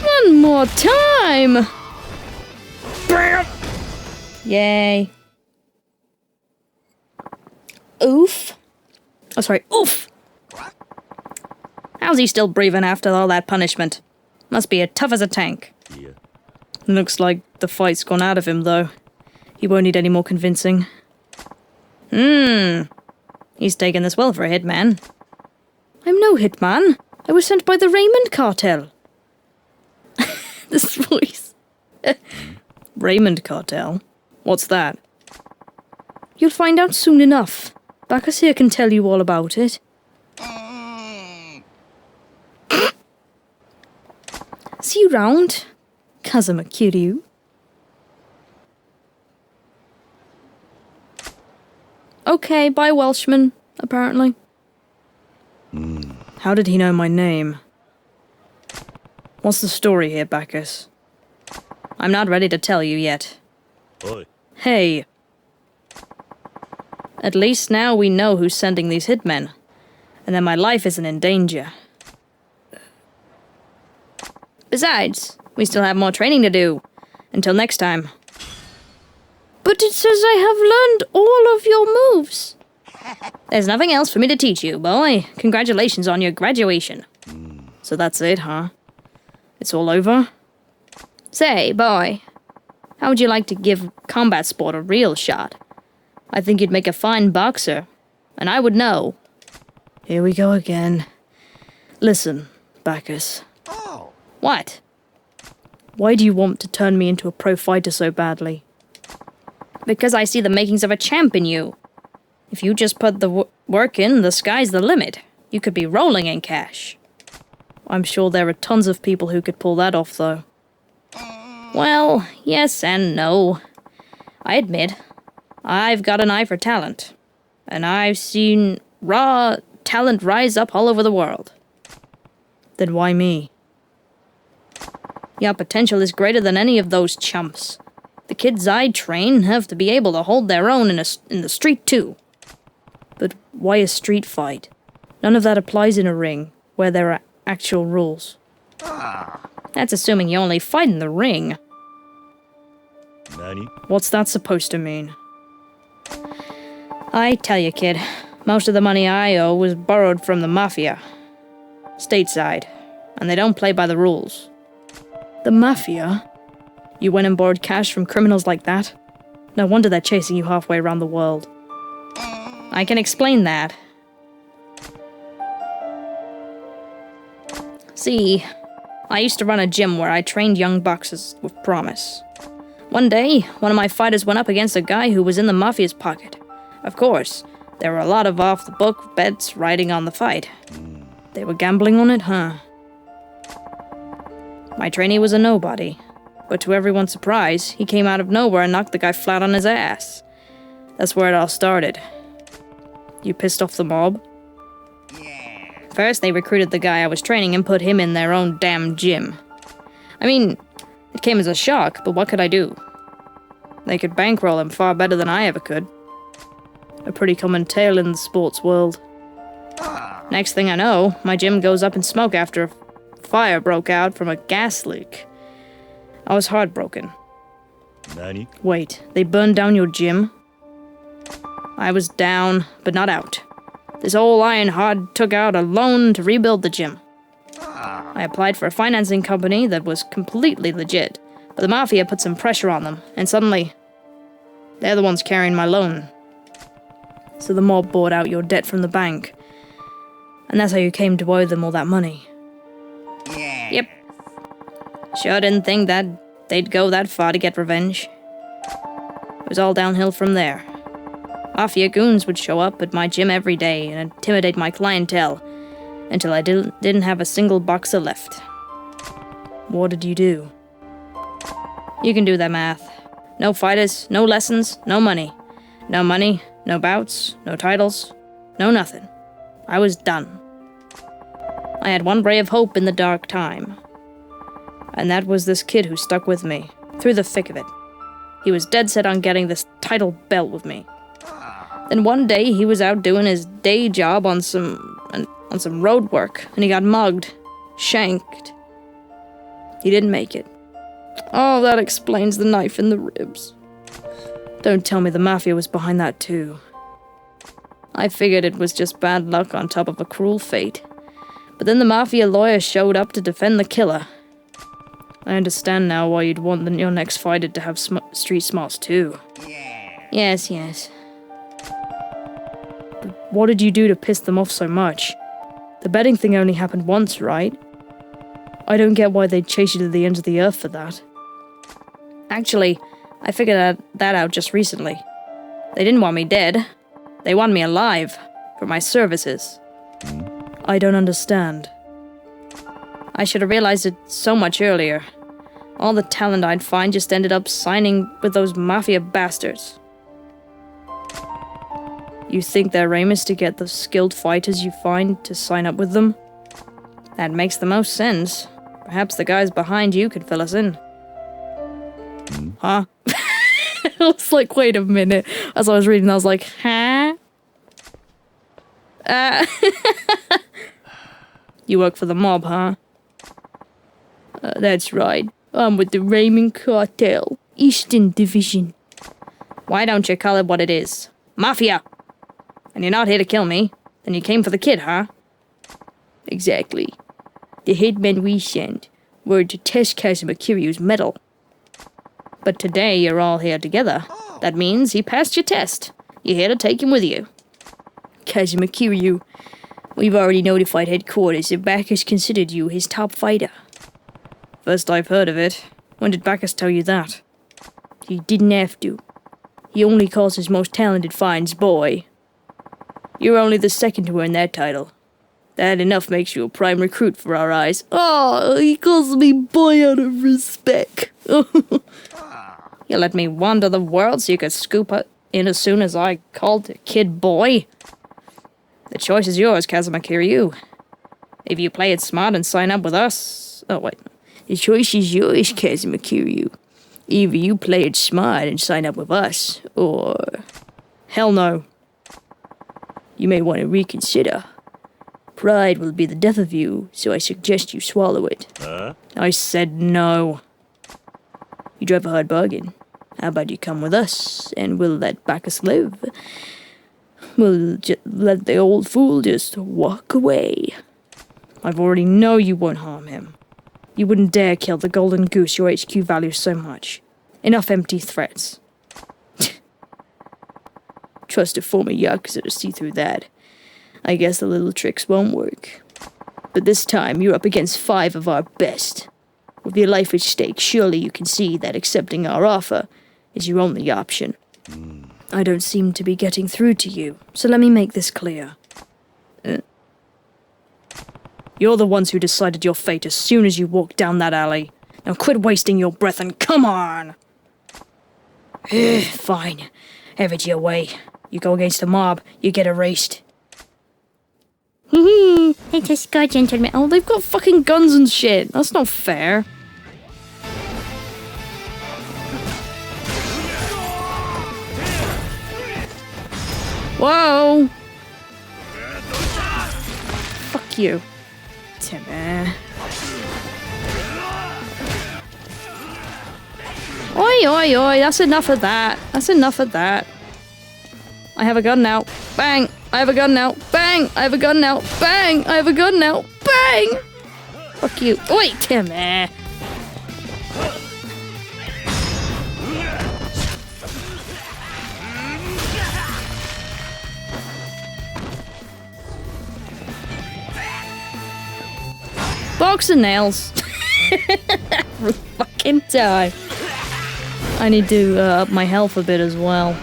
One more time! Yay. Oof. Oh, sorry. Oof! How's he still breathing after all that punishment? Must be as tough as a tank. Yeah. Looks like the fight's gone out of him, though. He won't need any more convincing. He's taking this well for a hitman. I'm no hitman. I was sent by the Raymond cartel. This voice. Raymond cartel? What's that? You'll find out soon enough. Bacchus here can tell you all about it. See you round, Kazuma Kiryu. Okay, bye Welshman, apparently. How did he know my name? What's the story here, Bacchus? I'm not ready to tell you yet. Oi. Hey. At least now we know who's sending these hitmen, and that my life isn't in danger. Besides, we still have more training to do. Until next time. But it says I have learned all of your moves. There's nothing else for me to teach you, boy. Congratulations on your graduation. So that's it, huh? It's all over? Say, boy, how would you like to give combat sport a real shot? I think you'd make a fine boxer, and I would know. Here we go again. Listen, Bacchus. Oh. What? Why do you want to turn me into a pro fighter so badly? Because I see the makings of a champ in you. If you just put the work in, the sky's the limit. You could be rolling in cash. I'm sure there are tons of people who could pull that off, though. Well, yes and no. I admit, I've got an eye for talent. And I've seen raw talent rise up all over the world. Then why me? Your potential is greater than any of those chumps. The kids I train have to be able to hold their own in the street, too. But why a street fight? None of that applies in a ring, where there are actual rules. That's assuming you only fight in the ring. Nani? What's that supposed to mean? I tell you, kid, most of the money I owe was borrowed from the mafia. Stateside. And they don't play by the rules. The mafia? You went and borrowed cash from criminals like that? No wonder they're chasing you halfway around the world. I can explain that. See, I used to run a gym where I trained young boxers with promise. One day, one of my fighters went up against a guy who was in the mafia's pocket. Of course, there were a lot of off-the-book bets riding on the fight. They were gambling on it, huh? My trainee was a nobody, but to everyone's surprise, he came out of nowhere and knocked the guy flat on his ass. That's where it all started. You pissed off the mob? First, they recruited the guy I was training and put him in their own damn gym. I mean, it came as a shock, but what could I do? They could bankroll him far better than I ever could. A pretty common tale in the sports world. Next thing I know, my gym goes up in smoke after a fire broke out from a gas leak. I was heartbroken. Nani? Wait, they burned down your gym? I was down, but not out. This old Ironheart took out a loan to rebuild the gym. I applied for a financing company that was completely legit, but the mafia put some pressure on them, and suddenly, they're the ones carrying my loan. So the mob bought out your debt from the bank, and that's how you came to owe them all that money. Yep. Sure didn't think that they'd go that far to get revenge. It was all downhill from there. Mafia goons would show up at my gym every day and intimidate my clientele until I didn't have a single boxer left. What did you do? You can do that math. No fighters, no lessons, no money. No money, no bouts, no titles, no nothing. I was done. I had one ray of hope in the dark time. And that was this kid who stuck with me, through the thick of it. He was dead set on getting this title belt with me. Then one day he was out doing his day job on some road work, and he got mugged, shanked. He didn't make it. Oh, that explains the knife in the ribs. Don't tell me the mafia was behind that too. I figured it was just bad luck on top of a cruel fate. But then the mafia lawyer showed up to defend the killer. I understand now why you'd want your next fighter to have street smarts too. Yes. But what did you do to piss them off so much? The betting thing only happened once, right? I don't get why they'd chase you to the ends of the earth for that. Actually, I figured that out just recently. They didn't want me dead. They want me alive, for my services. I don't understand. I should have realized it so much earlier. All the talent I'd find just ended up signing with those mafia bastards. You think their aim is to get the skilled fighters you find to sign up with them? That makes the most sense. Perhaps the guys behind you could fill us in. Huh? I was like, wait a minute. As I was reading, I was like, huh? You work for the mob, huh? That's right. I'm with the Raymond Cartel, Eastern Division. Why don't you call it what it is? Mafia! And you're not here to kill me. Then you came for the kid, huh? Exactly. The hitmen we sent were to test Kazuma Kiryu's mettle. But today you're all here together. That means he passed your test. You're here to take him with you. Kazuma Kiryu, we've already notified headquarters that Bacchus considered you his top fighter. First I've heard of it. When did Bacchus tell you that? He didn't have to. He only calls his most talented finds boy. You're only the second to earn that title. That enough makes you a prime recruit for our eyes. Oh, he calls me boy out of respect. You let me wander the world so you could scoop in as soon as I called the kid boy? The choice is yours, Kazuma Kiryu. If you play it smart and sign up with us... Oh, wait. The choice is yours, Kazuma Kiryu. Either you play it smart and sign up with us, or... Hell no. You may want to reconsider. Pride will be the death of you, so I suggest you swallow it. I said no. You drive a hard bargain. How about you come with us, and we'll let Bacchus live? We'll let the old fool just walk away. I've already know you won't harm him. You wouldn't dare kill the golden goose your HQ values so much. Enough empty threats. Trust a former Yakuza to see through that. I guess the little tricks won't work. But this time, you're up against 5 of our best. With your life at stake, surely you can see that accepting our offer is your only option. I don't seem to be getting through to you, so let me make this clear. You're the ones who decided your fate as soon as you walked down that alley. Now quit wasting your breath and come on! Fine. Have it your way. You go against the mob, you get erased. It's a Scar gentleman. Oh, they've got fucking guns and shit. That's not fair. Whoa! Fuck you. Timmy. Oi, oi, oi, that's enough of that. That's enough of that. I have a gun now. Bang! I have a gun now. Bang! I have a gun now. Bang! I have a gun now. Bang! Fuck you. Oi, Timmy. Box of nails. Fucking die. I need to up my health a bit as well.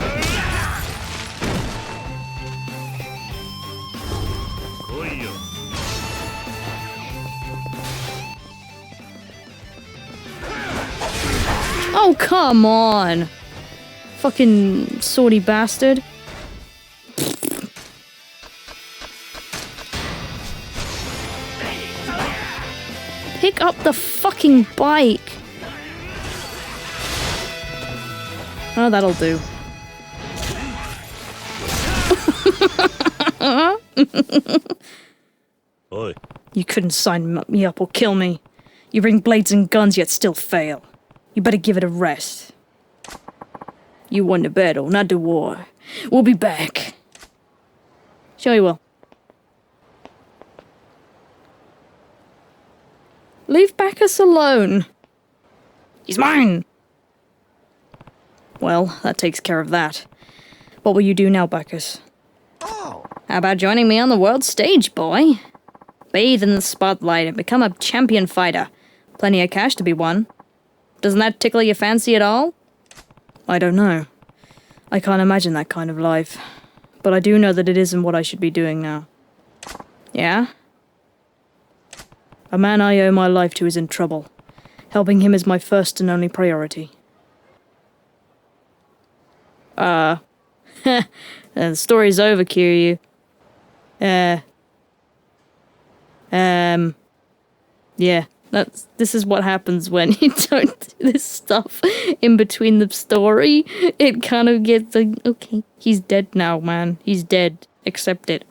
Oh, come on. Fucking swordy bastard. Pick up the fucking bike. Oh, that'll do. Oi. You couldn't sign me up or kill me. You bring blades and guns yet still fail. You better give it a rest. You won the battle, not the war. We'll be back. Sure you will. Leave Bacchus alone. He's mine! Well, that takes care of that. What will you do now, Bacchus? Oh. How about joining me on the world stage, boy? Bathe in the spotlight and become a champion fighter. Plenty of cash to be won. Doesn't that tickle your fancy at all? I don't know. I can't imagine that kind of life. But I do know that it isn't what I should be doing now. Yeah? A man I owe my life to is in trouble. Helping him is my first and only priority. The story's over, Kiryu. Yeah, this is what happens when you don't do this stuff in between the story. It kind of gets like, okay, he's dead now, man. He's dead. Accept it.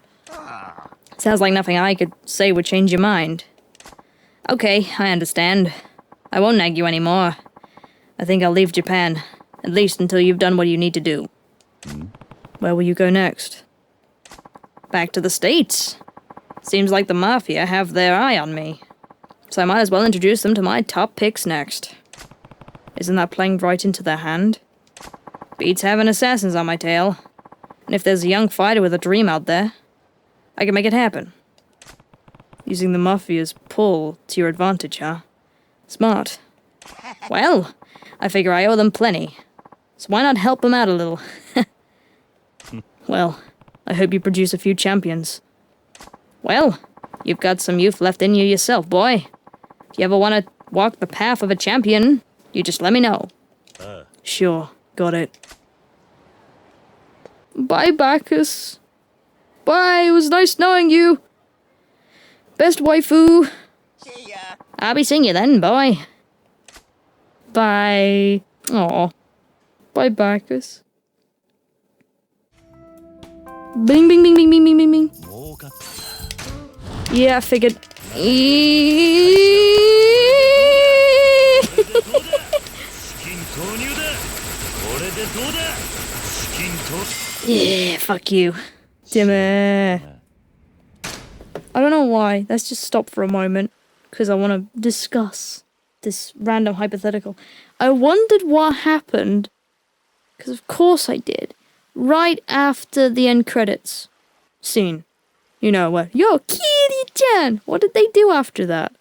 Sounds like nothing I could say would change your mind. Okay, I understand. I won't nag you anymore. I think I'll leave Japan. At least until you've done what you need to do. Where will you go next? back to the States. Seems like the Mafia have their eye on me. So I might as well introduce them to my top picks next. Isn't that playing right into their hand? Beats having assassins on my tail. And if there's a young fighter with a dream out there, I can make it happen. Using the Mafia's pull to your advantage, huh? Smart. Well, I figure I owe them plenty. So why not help them out a little? Well, I hope you produce a few champions. Well, you've got some youth left in you yourself, boy. If you ever want to walk the path of a champion, you just let me know. Sure, got it. Bye, Bacchus. Bye, it was nice knowing you. Best waifu. See ya. I'll be seeing you then, boy. Bye. Aw. Bye, Bacchus. Bing, bing, bing, bing, bing, bing, bing, bing. Yeah, I figured. Yeah, fuck you. Damn it. I don't know why. Let's just stop for a moment, because I want to discuss this random hypothetical. I wondered what happened, because of course I did, right after the end credits scene. You know, where, yo, Kiryu-chan! What did they do after that?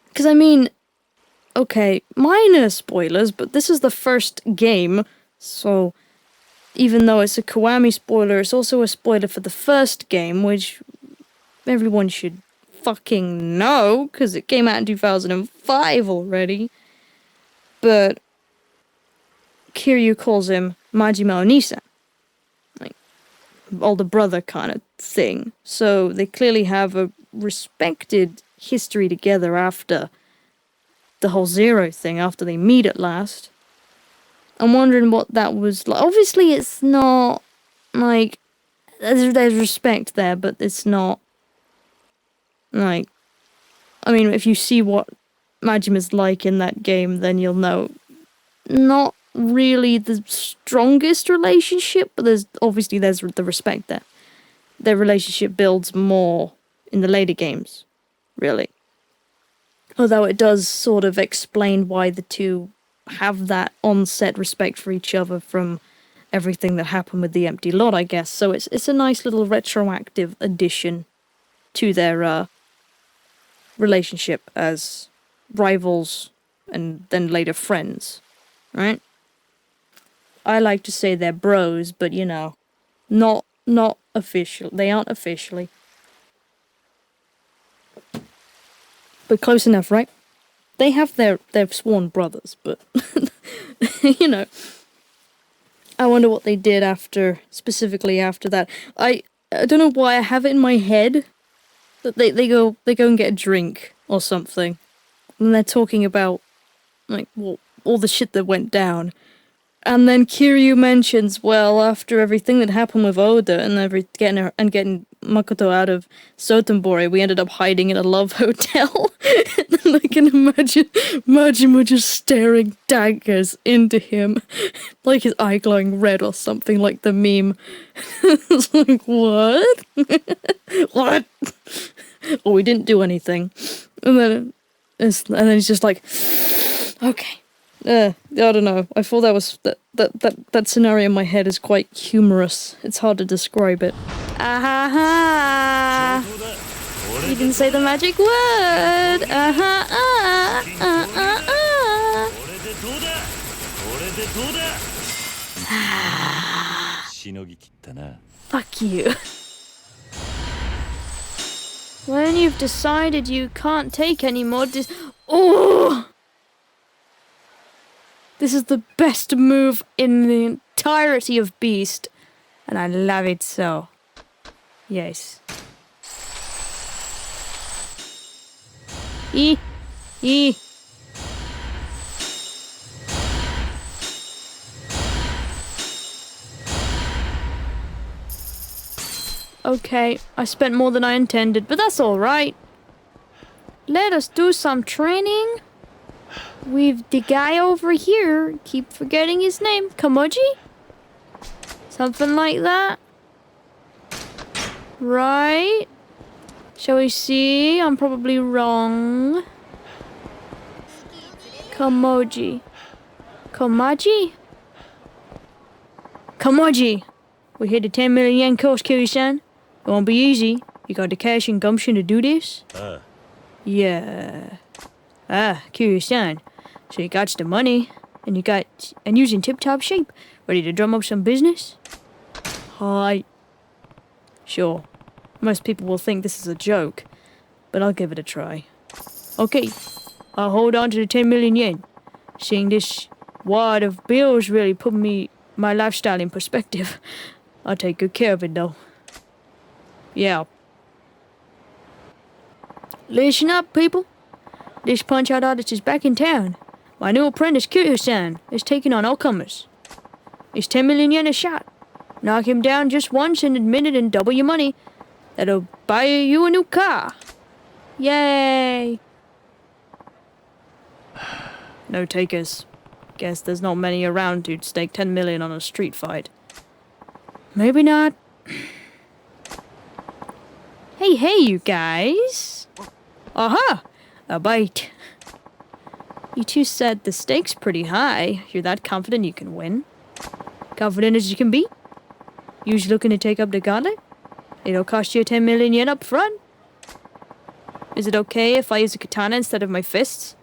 Because, I mean, okay, minor spoilers, but this is the first game, so even though it's a Kiwami spoiler, it's also a spoiler for the first game, which everyone should fucking know, because it came out in 2005 already. But Kiryu calls him Majima Onisan. Like, older brother kind of thing. So they clearly have a respected history together after the whole Zero thing, after they meet at last. I'm wondering what that was like. Obviously, it's not, like, there's respect there, but it's not, like, I mean, if you see what Majima's like in that game, then you'll know, not really the strongest relationship, but there's the respect there. Their relationship builds more in the later games, really. Although it does sort of explain why the two have that on-set respect for each other from everything that happened with the empty lot, I guess. So it's a nice little retroactive addition to their relationship as rivals and then later friends, right? I like to say they're bros, but you know, not official. They aren't officially. But close enough, right? They have their sworn brothers, but you know. I wonder what they did specifically after that. I don't know why I have it in my head that they go and get a drink or something, and they're talking about like all the shit that went down. And then Kiryu mentions, well, after everything that happened with Oda and getting Makoto out of Sotenbori, we ended up hiding in a love hotel. And I can imagine Majima just staring daggers into him, like his eye glowing red or something, like the meme. It's like, what? What? Well, we didn't do anything. And then he's just like, okay. I don't know. I thought that scenario in my head is quite humorous. It's hard to describe it. Ah-ha-ha! You didn't say the magic word! Ah-ha-ah! Fuck you. When you've decided you can't take any more Oh! This is the best move in the entirety of Beast, and I love it so. Yes. E. Okay, I spent more than I intended, but that's alright. Let us do some training. We've the guy over here, keep forgetting his name, Kamoji? Something like that? Right? Shall we see? I'm probably wrong. Komoji. Komaji? Komoji! We hit the 10 million yen course, Kiryu-san. It won't be easy. You got the cash and gumption to do this? Yeah. Kiryu-san. So you got the money, and you's in tip-top shape. Ready to drum up some business? Hi. Sure. Most people will think this is a joke, but I'll give it a try. Okay. I'll hold on to the 10 million yen. Seeing this wad of bills really put my lifestyle in perspective. I'll take good care of it, though. Yeah. Listen up, people. This punch-out artist is back in town. My new apprentice, Kiryu-san, is taking on all comers. It's 10 million yen a shot. Knock him down just once and admit it and double your money. That'll buy you a new car. Yay! No takers. Guess there's not many around who'd stake 10 million on a street fight. Maybe not. Hey, you guys. Aha! A bite. You two said the stakes pretty high. You're that confident you can win? Confident as you can be? You's looking to take up the gauntlet? It'll cost you 10 million yen up front. Is it okay if I use a katana instead of my fists?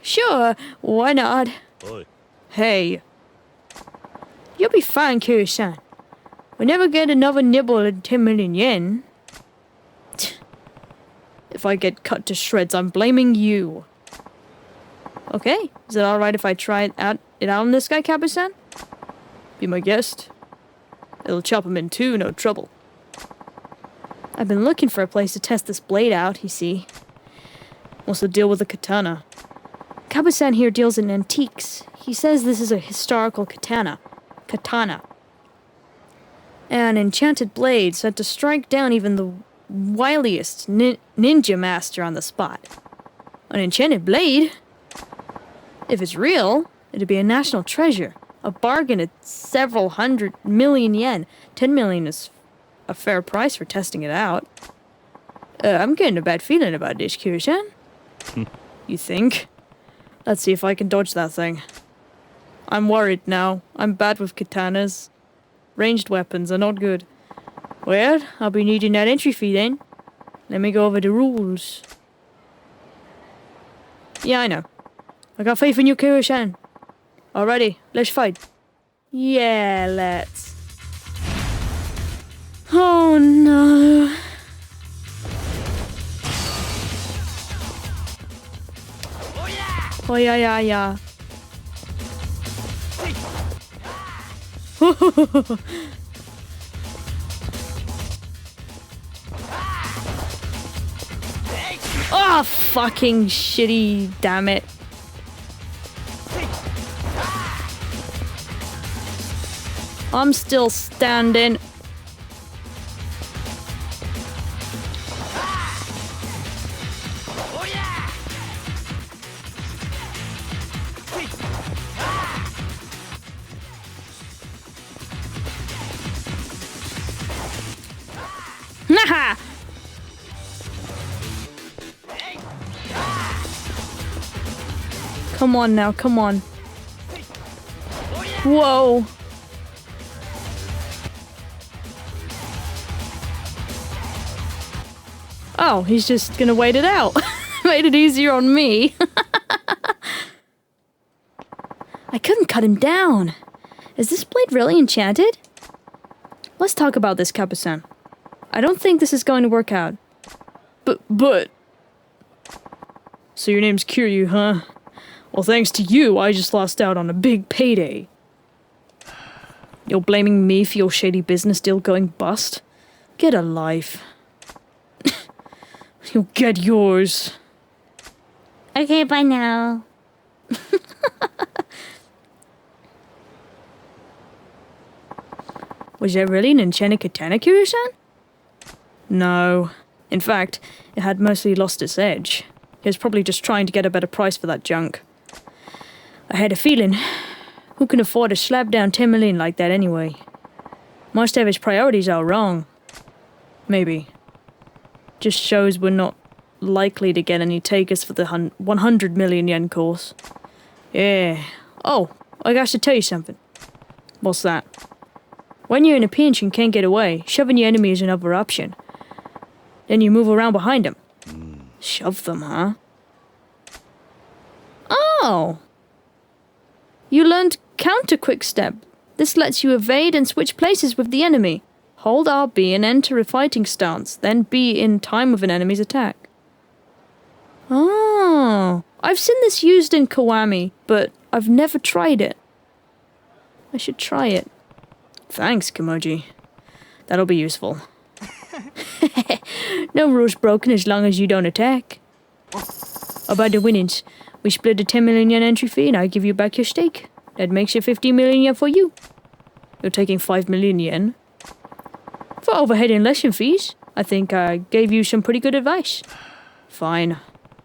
Sure. Why not? Oi. Hey. You'll be fine, Kiryu-san. We never get another nibble at 10 million yen. If I get cut to shreds, I'm blaming you. Okay, is it alright if I try it out on this guy, Kappa-san? Be my guest. It'll chop him in two, no trouble. I've been looking for a place to test this blade out, you see. What's the deal with the katana? Kappa-san here deals in antiques. He says this is a historical katana. An enchanted blade set to strike down even the wiliest ninja master on the spot. An enchanted blade? If it's real, it'd be a national treasure. A bargain at several 100 million yen. 10 million is a fair price for testing it out. I'm getting a bad feeling about this, Kiryu-san. You think? Let's see if I can dodge that thing. I'm worried now. I'm bad with katanas. Ranged weapons are not good. Well, I'll be needing that entry fee then. Let me go over the rules. Yeah, I know. I got faith in you, Kiryu-san. Alrighty, let's fight. Yeah, let's. Oh no. Oh yeah. Oh, fucking shitty, damn it. I'm still standing. Naha! Come on now, come on. Whoa. Oh, he's just gonna wait it out. Made it easier on me. I couldn't cut him down. Is this blade really enchanted? Let's talk about this, Kappa-san. I don't think this is going to work out. But... So your name's Kiryu, huh? Well, thanks to you, I just lost out on a big payday. You're blaming me for your shady business deal going bust? Get a life. You'll get yours. Okay, bye now. Was that really an enchanted katana, Kiryu-san? No. In fact, it had mostly lost its edge. He was probably just trying to get a better price for that junk. I had a feeling. Who can afford to slap down 10 million like that anyway? Must have his priorities all wrong. Maybe. Just shows we're not likely to get any takers for the 100 million yen course. Yeah. Oh, I got to tell you something. What's that? When you're in a pinch and can't get away, shoving your enemy is another option. Then you move around behind them. Shove them, huh? Oh! You learned counter quick step. This lets you evade and switch places with the enemy. Hold RB and enter a fighting stance, then be in time with an enemy's attack. Oh, I've seen this used in Kiwami, but I've never tried it. I should try it. Thanks, Kimoji. That'll be useful. No rules broken as long as you don't attack. About the winnings, we split the 10 million yen entry fee and I give you back your stake. That makes it 15 million yen for you. You're taking 5 million yen. For overhead and lesson fees, I think I gave you some pretty good advice. Fine.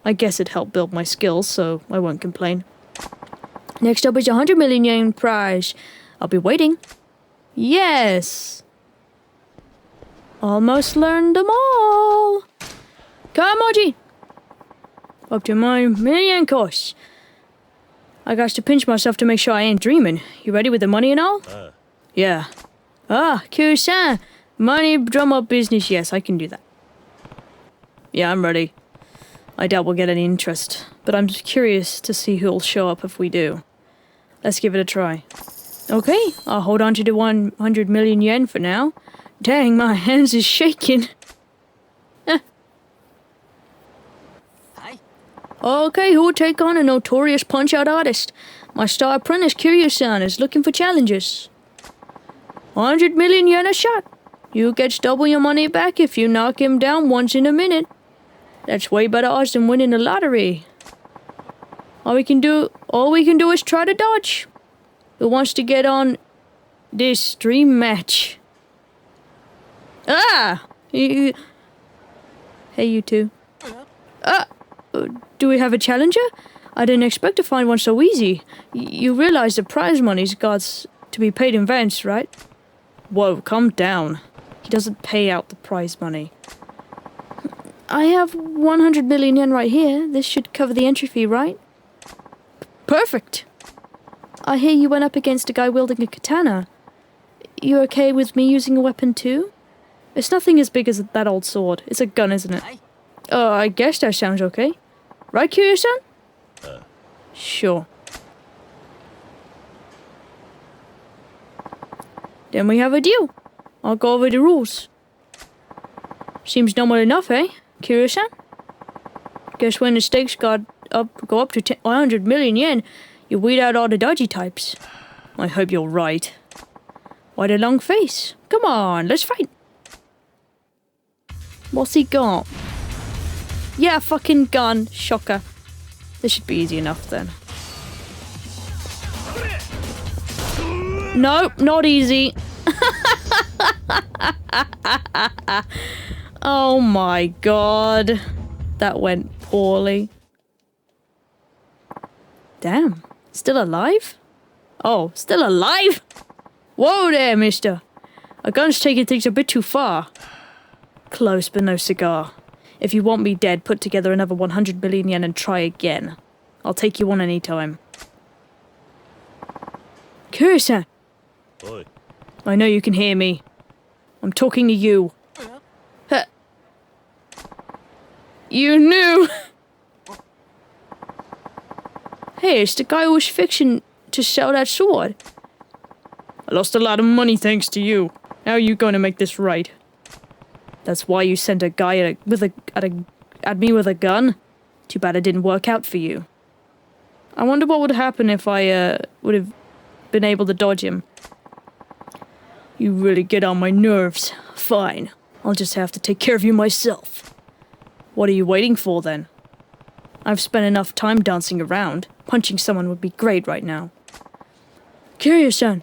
I guess it helped build my skills, so I won't complain. Next up is a 100 million yen prize. I'll be waiting. Yes! Almost learned them all. Come, Moji! Up to my million course. I got to pinch myself to make sure I ain't dreaming. You ready with the money and all? Yeah. Kiryu-san. Money drum up business. Yes, I can do that. Yeah, I'm ready. I doubt we'll get any interest, but I'm just curious to see who'll show up if we do. Let's give it a try. Okay, I'll hold on to the 100 million yen for now. Dang, my hands is shaking. Okay, who'll take on a notorious punch-out artist? My star apprentice Kiryu-san is looking for challenges. 100 million yen a shot. You get double your money back if you knock him down once in a minute. That's way better odds than winning the lottery. All we can do is try to dodge. Who wants to get on this dream match? Hey, you two. Do we have a challenger? I didn't expect to find one so easy. You realize the prize money's got to be paid in advance, right? Whoa, calm down. He doesn't pay out the prize money. I have 100 million yen right here. This should cover the entry fee, right? Perfect. I hear you went up against a guy wielding a katana. You okay with me using a weapon too? It's nothing as big as that old sword. It's a gun, isn't it? I guess that sounds okay. Right, Kiryu-san? Sure. Then we have a deal. I'll go over the rules. Seems normal enough, eh, Kiryu-san? Guess when the stakes go up to 100 million yen, you weed out all the dodgy types. I hope you're right. Why the long face? Come on, let's fight. What's he got? Yeah, fucking gun. Shocker. This should be easy enough then. Nope, not easy. Oh my god. That went poorly. Damn. Still alive? Oh, still alive? Whoa there, mister. A gun's taking things a bit too far. Close, but no cigar. If you want me dead, put together another 100 billion yen and try again. I'll take you on any time. Kiryu-san! I know you can hear me. I'm talking to you. You knew! Hey, it's the guy who was fixing to sell that sword. I lost a lot of money thanks to you. How are you going to make this right? That's why you sent a guy at me with a gun? Too bad it didn't work out for you. I wonder what would happen if I would have been able to dodge him. You really get on my nerves. Fine. I'll just have to take care of you myself. What are you waiting for then? I've spent enough time dancing around. Punching someone would be great right now. Kiryu-san!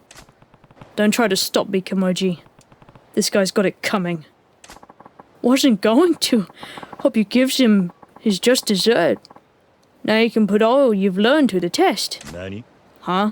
Don't try to stop me, Kimoji. This guy's got it coming. Wasn't going to. Hope you gives him his just dessert. Now you can put all you've learned to the test. Nani? Huh?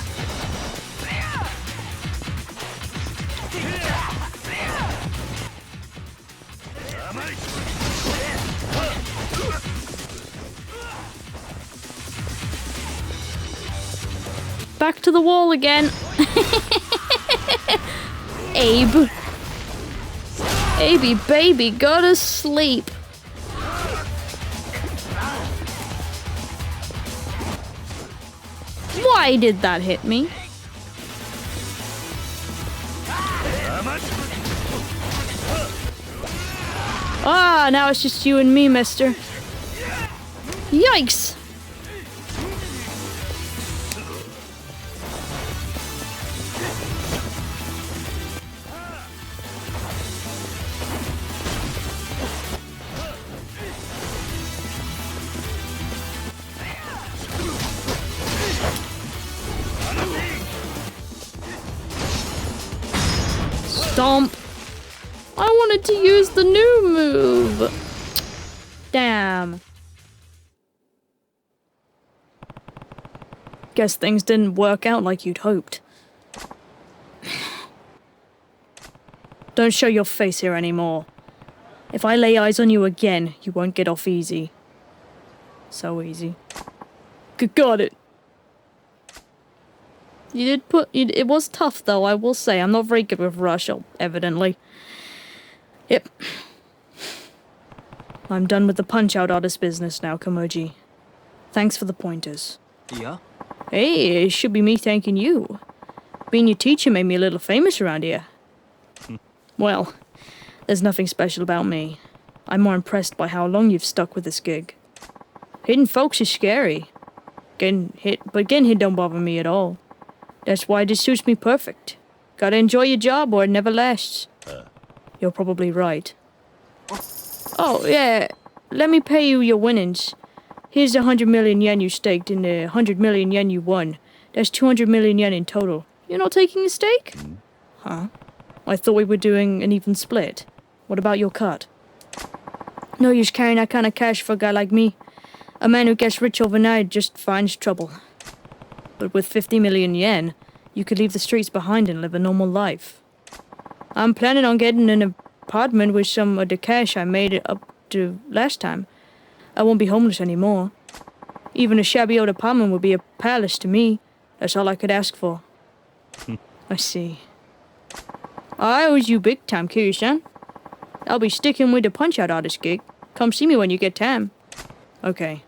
back to the wall again. Abe. Abey baby, go to sleep. Why did that hit me? Ah, now it's just you and me, mister. Yikes! Stomp. I wanted to use the new move. Damn. Guess things didn't work out like you'd hoped. Don't show your face here anymore. If I lay eyes on you again, you won't get off easy. So easy. Got it. It was tough though, I will say. I'm not very good with rush, evidently. Yep. I'm done with the punch-out artist business now, Kamoji. Thanks for the pointers. Yeah? Hey, it should be me thanking you. Being your teacher made me a little famous around here. Well, there's nothing special about me. I'm more impressed by how long you've stuck with this gig. Hitting folks is scary. Getting hit don't bother me at all. That's why this suits me perfect. Gotta enjoy your job or it never lasts. You're probably right. Oh, yeah. Let me pay you your winnings. Here's the 100 million yen you staked and the 100 million yen you won. That's 200 million yen in total. You're not taking a stake? Huh? I thought we were doing an even split. What about your cut? No use carrying that kind of cash for a guy like me. A man who gets rich overnight just finds trouble. But with 50 million yen, you could leave the streets behind and live a normal life. I'm planning on getting an apartment with some of the cash I made it up to last time. I won't be homeless anymore. Even a shabby old apartment would be a palace to me. That's all I could ask for. I see. I owe you big time, Kiryu-san. I'll be sticking with the punch-out artist gig. Come see me when you get time. Okay.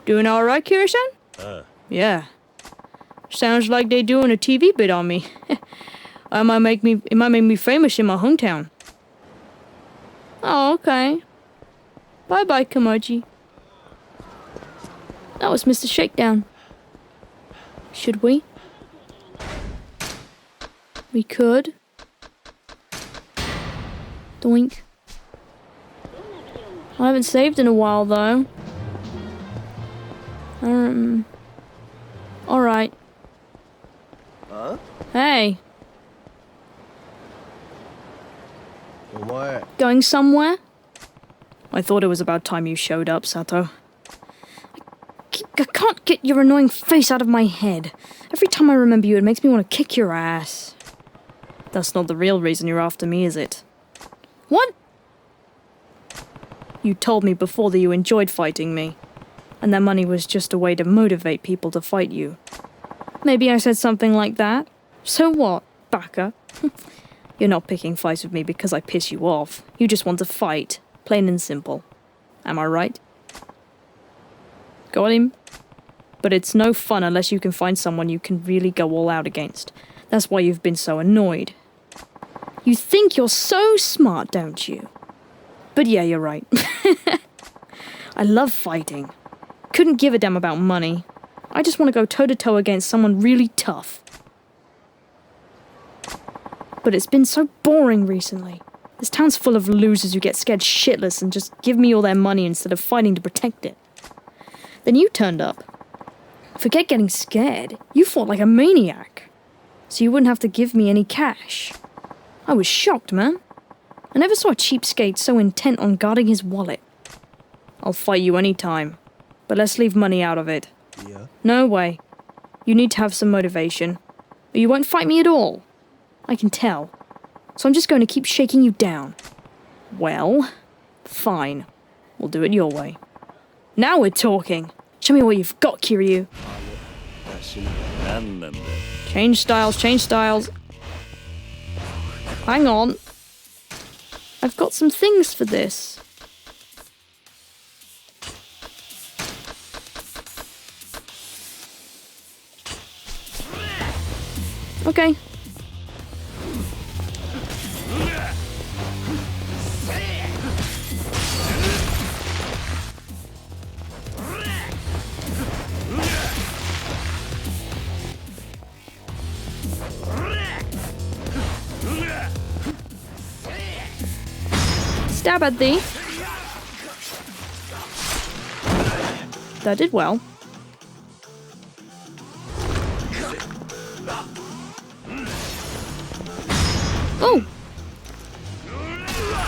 Doing alright, Kiryu-san? Yeah. Sounds like they doing a TV bit on me. It might make me famous in my hometown. Oh, okay. Bye-bye, Kamoji. That was Mr. Shakedown. Should we? We could. Doink. I haven't saved in a while, though. Alright. Huh? Hey. What? Going somewhere? I thought it was about time you showed up, Sato. I can't get your annoying face out of my head. Every time I remember you, it makes me want to kick your ass. That's not the real reason you're after me, is it? What? You told me before that you enjoyed fighting me, and that money was just a way to motivate people to fight you. Maybe I said something like that. So what, Bacchus? You're not picking fights with me because I piss you off. You just want to fight, plain and simple. Am I right? Got him? But it's no fun unless you can find someone you can really go all out against. That's why you've been so annoyed. You think you're so smart, don't you? But yeah, you're right. I love fighting. Couldn't give a damn about money. I just want to go toe-to-toe against someone really tough. But it's been so boring recently. This town's full of losers who get scared shitless and just give me all their money instead of fighting to protect it. Then you turned up. Forget getting scared. You fought like a maniac. So you wouldn't have to give me any cash. I was shocked, man. I never saw a cheapskate so intent on guarding his wallet. I'll fight you any time, but let's leave money out of it. Yeah? No way. You need to have some motivation, or you won't fight me at all. I can tell. So I'm just going to keep shaking you down. Well, fine. We'll do it your way. Now we're talking. Show me what you've got, Kiryu. Change styles, change styles. Hang on. I've got some things for this. Okay. Stab at thee. That did well. Oh!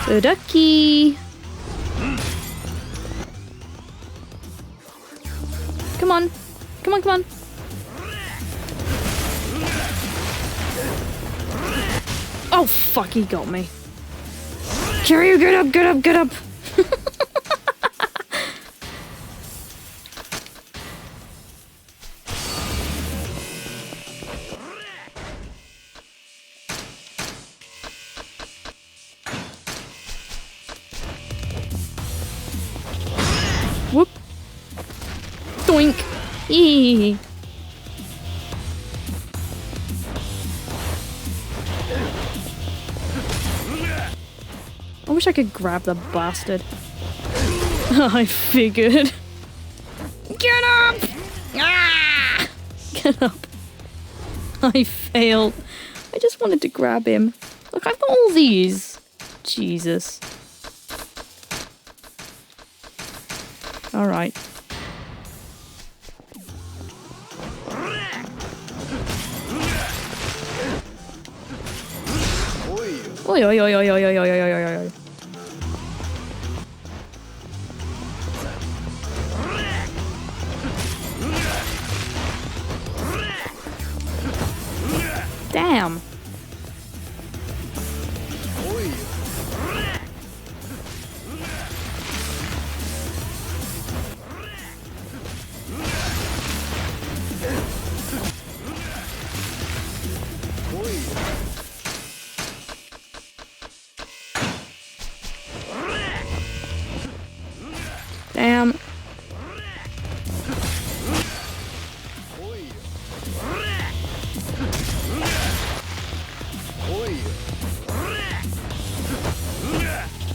The ducky! Come on. Come on, come on. Oh, fuck, he got me. Kiryu, get up, get up, get up! Whoop. Doink. Eee. I wish I could grab the bastard. I figured. Get up! Ah! Get up. I failed. I just wanted to grab him. Look, I've got all these. Jesus. Alright. Oi, oi, oi, oi, oi, oi, oi, oi, oi, oi, oi. Damn. Damn.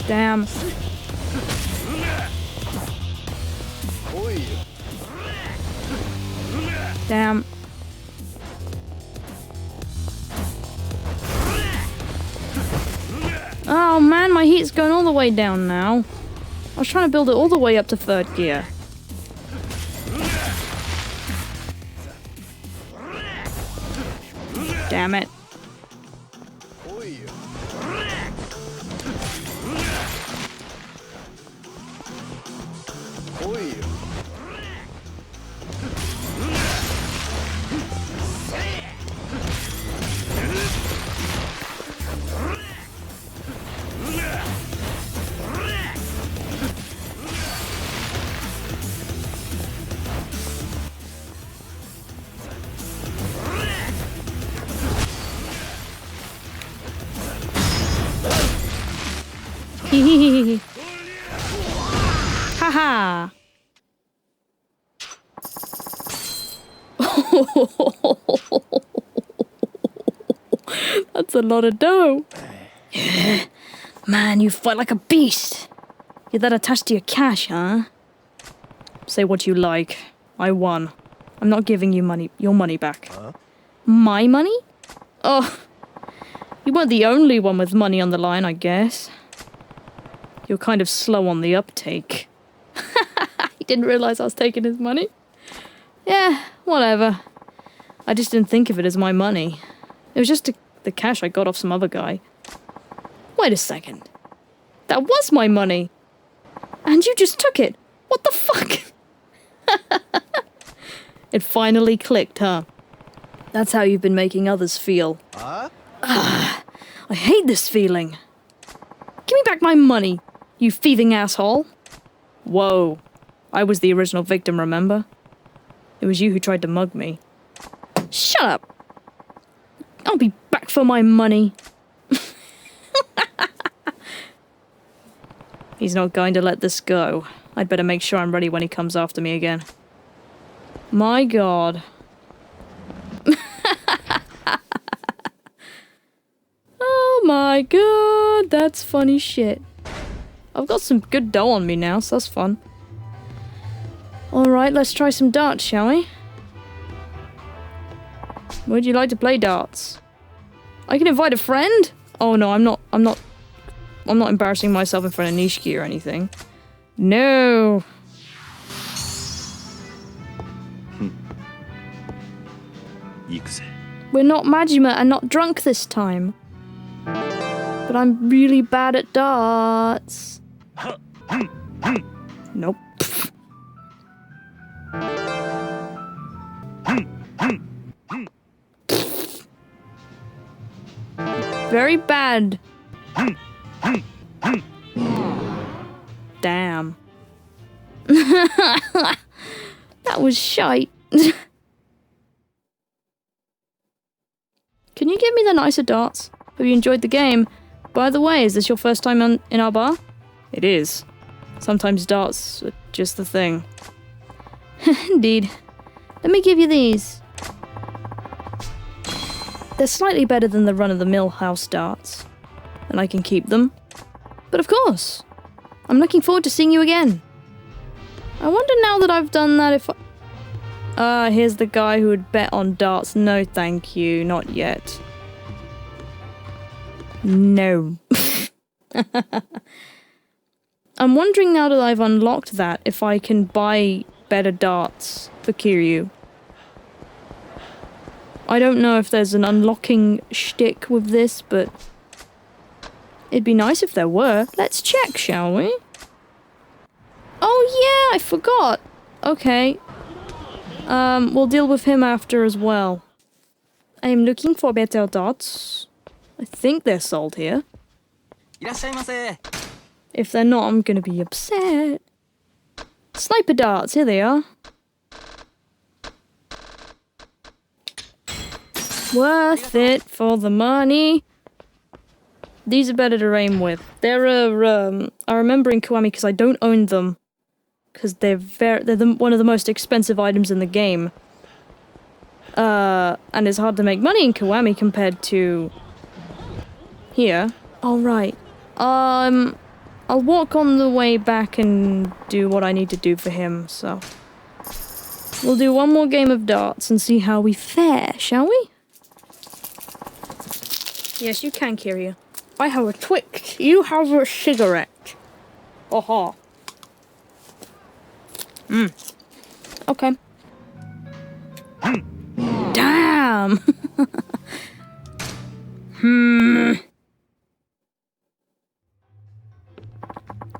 Damn. Damn. Oh man, my heat's going all the way down now. I was trying to build it all the way up to 3rd gear. Damn it. Haha. That's a lot of dough. Yeah. Man, you fight like a beast. You're that attached to your cash, huh? Say what you like. I won. I'm not giving you your money back. Huh? My money? Oh. You weren't the only one with money on the line, I guess. You're kind of slow on the uptake. He didn't realize I was taking his money. Yeah, whatever. I just didn't think of it as my money. It was just the cash I got off some other guy. Wait a second. That was my money. And you just took it. What the fuck? It finally clicked, huh? That's how you've been making others feel. Huh? I hate this feeling. Give me back my money, you thieving asshole. Whoa. I was the original victim, remember? It was you who tried to mug me. Shut up! I'll be back for my money. He's not going to let this go. I'd better make sure I'm ready when he comes after me again. My god. Oh my god, that's funny shit. I've got some good dough on me now, so that's fun. Alright, let's try some darts, shall we? Would you like to play darts? I can invite a friend? Oh no, I'm not embarrassing myself in front of Nishiki or anything. No. We're not Majima and not drunk this time. But I'm really bad at darts. Nope. Very bad. Damn. That was shite. Can you give me the nicer darts? Hope you enjoyed the game. By the way, is this your first time in our bar? It is. Sometimes darts are just the thing. Indeed. Let me give you these. They're slightly better than the run-of-the-mill house darts. And I can keep them. But of course! I'm looking forward to seeing you again. I wonder now that I've done that if here's the guy who would bet on darts. No thank you, not yet. No. I'm wondering now that I've unlocked that if I can buy better darts for Kiryu. I don't know if there's an unlocking shtick with this, but it'd be nice if there were. Let's check, shall we? Oh yeah, I forgot. Okay. We'll deal with him after as well. I'm looking for better darts. I think they're sold here. If they're not, I'm gonna be upset. Sniper darts, here they are. Worth it for the money. These are better to aim with. They're I remember in Kiwami because I don't own them. Because they're one of the most expensive items in the game. And it's hard to make money in Kiwami compared to here. All right. I'll walk on the way back and do what I need to do for him, so we'll do one more game of darts and see how we fare, shall we? Yes, you can, Kiryu. I have a Twix. You have a cigarette. Aha. Okay. Damn!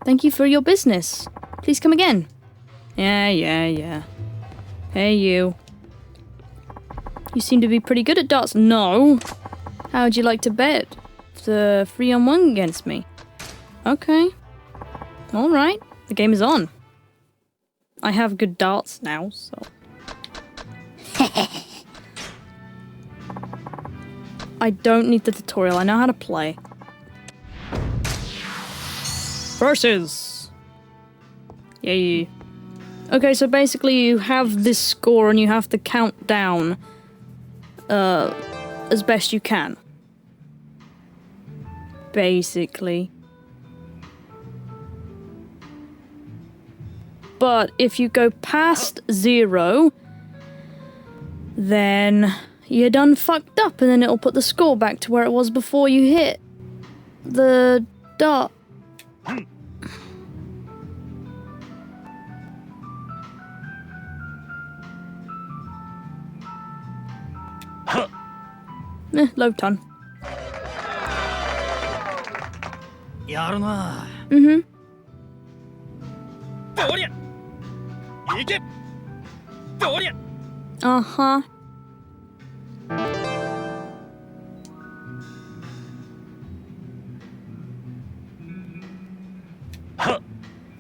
Thank you for your business. Please come again. Yeah. Hey, you. You seem to be pretty good at darts. No. How would you like to bet? The 3-on-1 against me. Okay. Alright. The game is on. I have good darts now, so... I don't need the tutorial. I know how to play. Versus! Yay. Okay, so basically you have this score and you have to count down as best you can. Basically. But if you go past 0, then you're done fucked up, and then it'll put the score back to where it was before you hit the dot. Low ton. Uh-huh.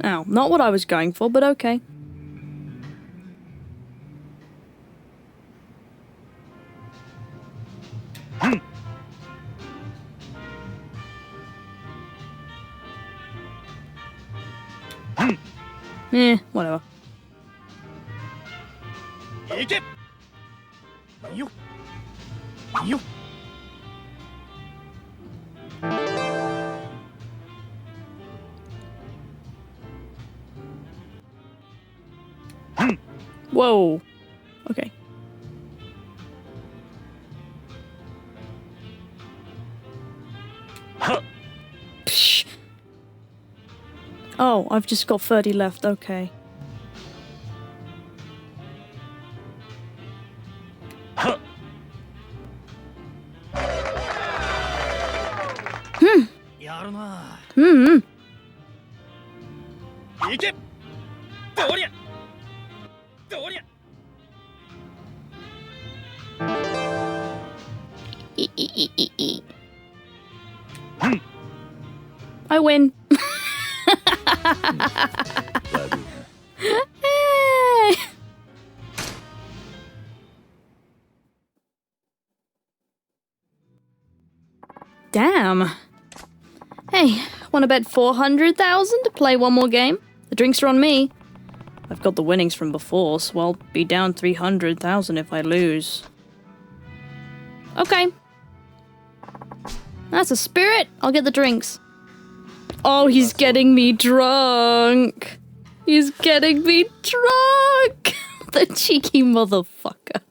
Ow, not what I was going for, but okay. Whatever. Whoa. Okay. Psh. Oh, I've just got 30 left, okay. I win. Damn. Hey, wanna bet 400,000 to play one more game? The drinks are on me. I've got the winnings from before, so I'll be down 300,000 if I lose. Okay. That's a spirit. I'll get the drinks. Oh, he's getting me drunk. He's getting me drunk. The cheeky motherfucker.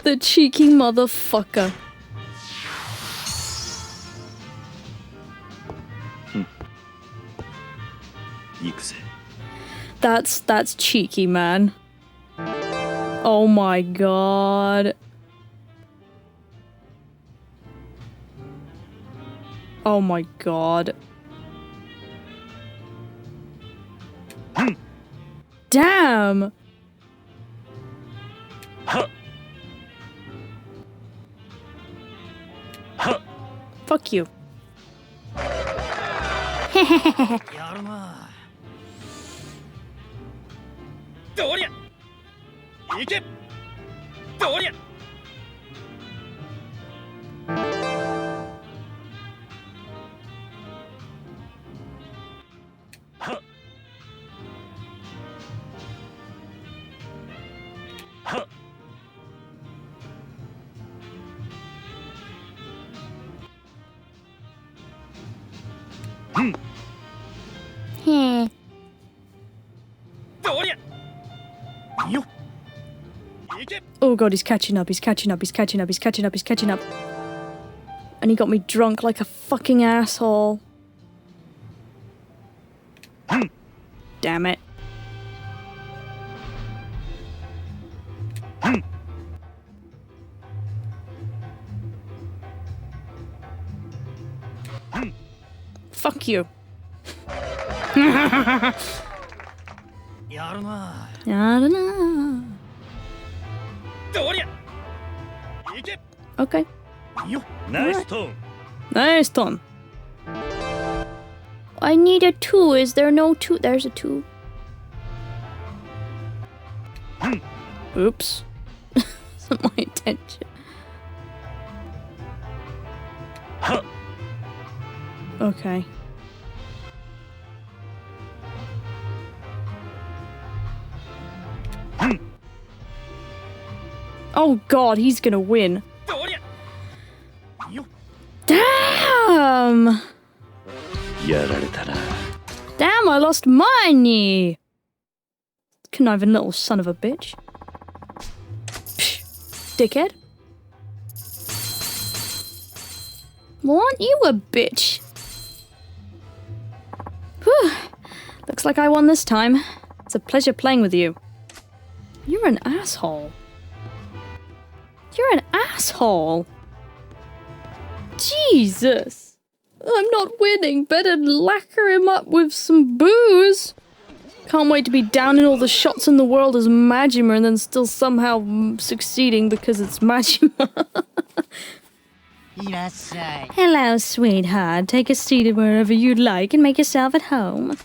The cheeky motherfucker. That's cheeky, man. Oh my god. Oh my god. Damn! Fuck you. Oh god, he's catching up, he's catching up, he's catching up, he's catching up, he's catching up. And he got me drunk like a fucking asshole. Damn it. Fuck you. Okay. Nice turn. Nice turn. I need a 2. Is there no 2? There's a 2. Oops. That's not my intention. Okay. Oh god, he's gonna win. Damn! Damn, I lost money! Conniving little son of a bitch. Psh, dickhead. Well, aren't you a bitch? Whew. Looks like I won this time. It's a pleasure playing with you. You're an asshole. You're an asshole. Jesus. I'm not winning. Better lacquer him up with some booze. Can't wait to be down in all the shots in the world as Majima and then still somehow succeeding because it's Majima. Hello, sweetheart. Take a seat wherever you'd like and make yourself at home.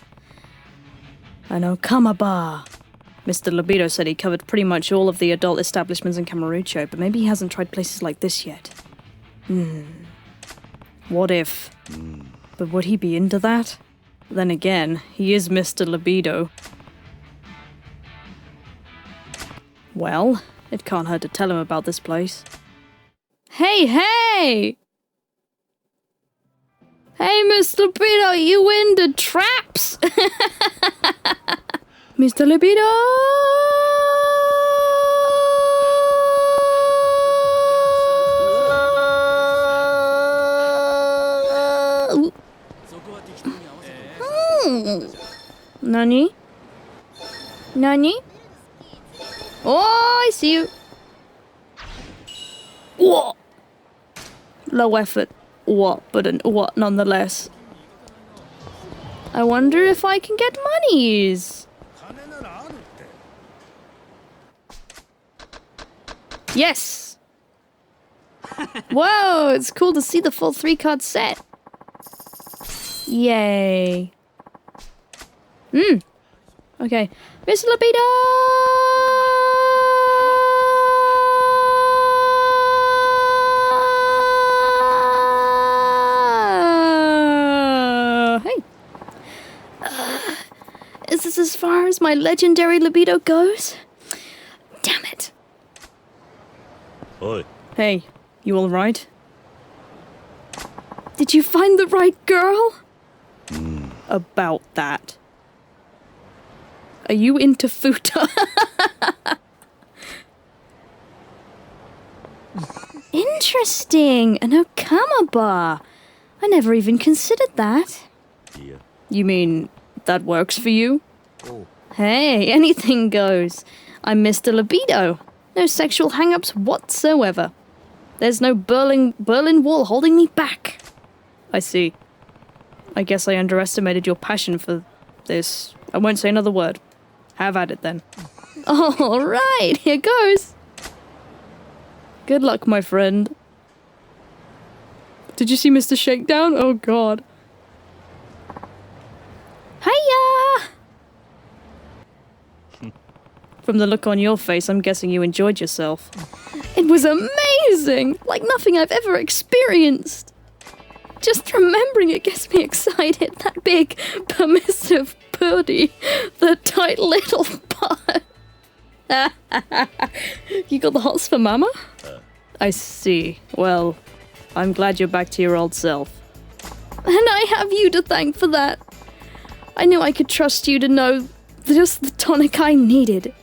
An Okama bar. Mr. Libido said he covered pretty much all of the adult establishments in Camarucho, but maybe he hasn't tried places like this yet. What if? But would he be into that? Then again, he is Mr. Libido. Well, it can't hurt to tell him about this place. Hey, hey! Hey, Mr. Libido, you into traps? Mr. Libido! Nani? Nani? Oh, I see you. What? Low effort. What? But an what nonetheless. I wonder if I can get monies. Yes! Whoa, it's cool to see the full 3-card set. Yay. Okay. Mr. Libido! Hey. Is this as far as my legendary libido goes? Damn it. Oi. Hey, you alright? Did you find the right girl? About that. Are you into futa? Interesting. An Okama bar. I never even considered that. Yeah. You mean that works for you? Oh. Hey, anything goes. I'm Mr. Libido. No sexual hang-ups whatsoever. There's no Berlin Wall holding me back. I see. I guess I underestimated your passion for this. I won't say another word. Have at it then. All right, here goes. Good luck, my friend. Did you see Mr. Shakedown? Oh god. Hiya! From the look on your face, I'm guessing you enjoyed yourself. It was amazing! Like nothing I've ever experienced. Just remembering it gets me excited. That big, permissive birdie. The tight little butt. You got the hots for mama? I see. Well, I'm glad you're back to your old self. And I have you to thank for that. I knew I could trust you to know just the tonic I needed.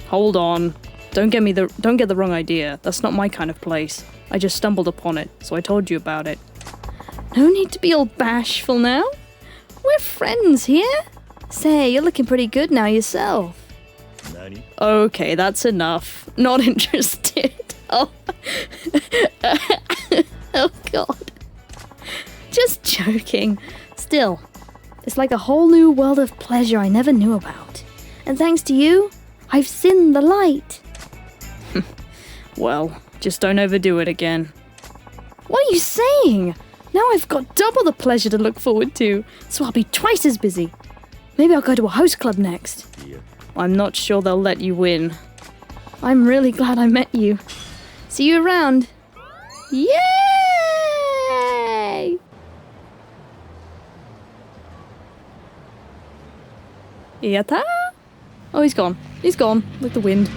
Hold on. Don't get the wrong idea. That's not my kind of place. I just stumbled upon it, so I told you about it. No need to be all bashful now. We're friends here. Say, you're looking pretty good now yourself. Nani? Okay, that's enough. Not interested. Oh. Oh god. Just joking. Still, it's like a whole new world of pleasure I never knew about. And thanks to you, I've seen the light. Well, just don't overdo it again. What are you saying? Now I've got double the pleasure to look forward to, so I'll be twice as busy. Maybe I'll go to a host club next. Yeah. I'm not sure they'll let you win. I'm really glad I met you. See you around. Yay! Yatta? Oh, he's gone. He's gone. Like the wind.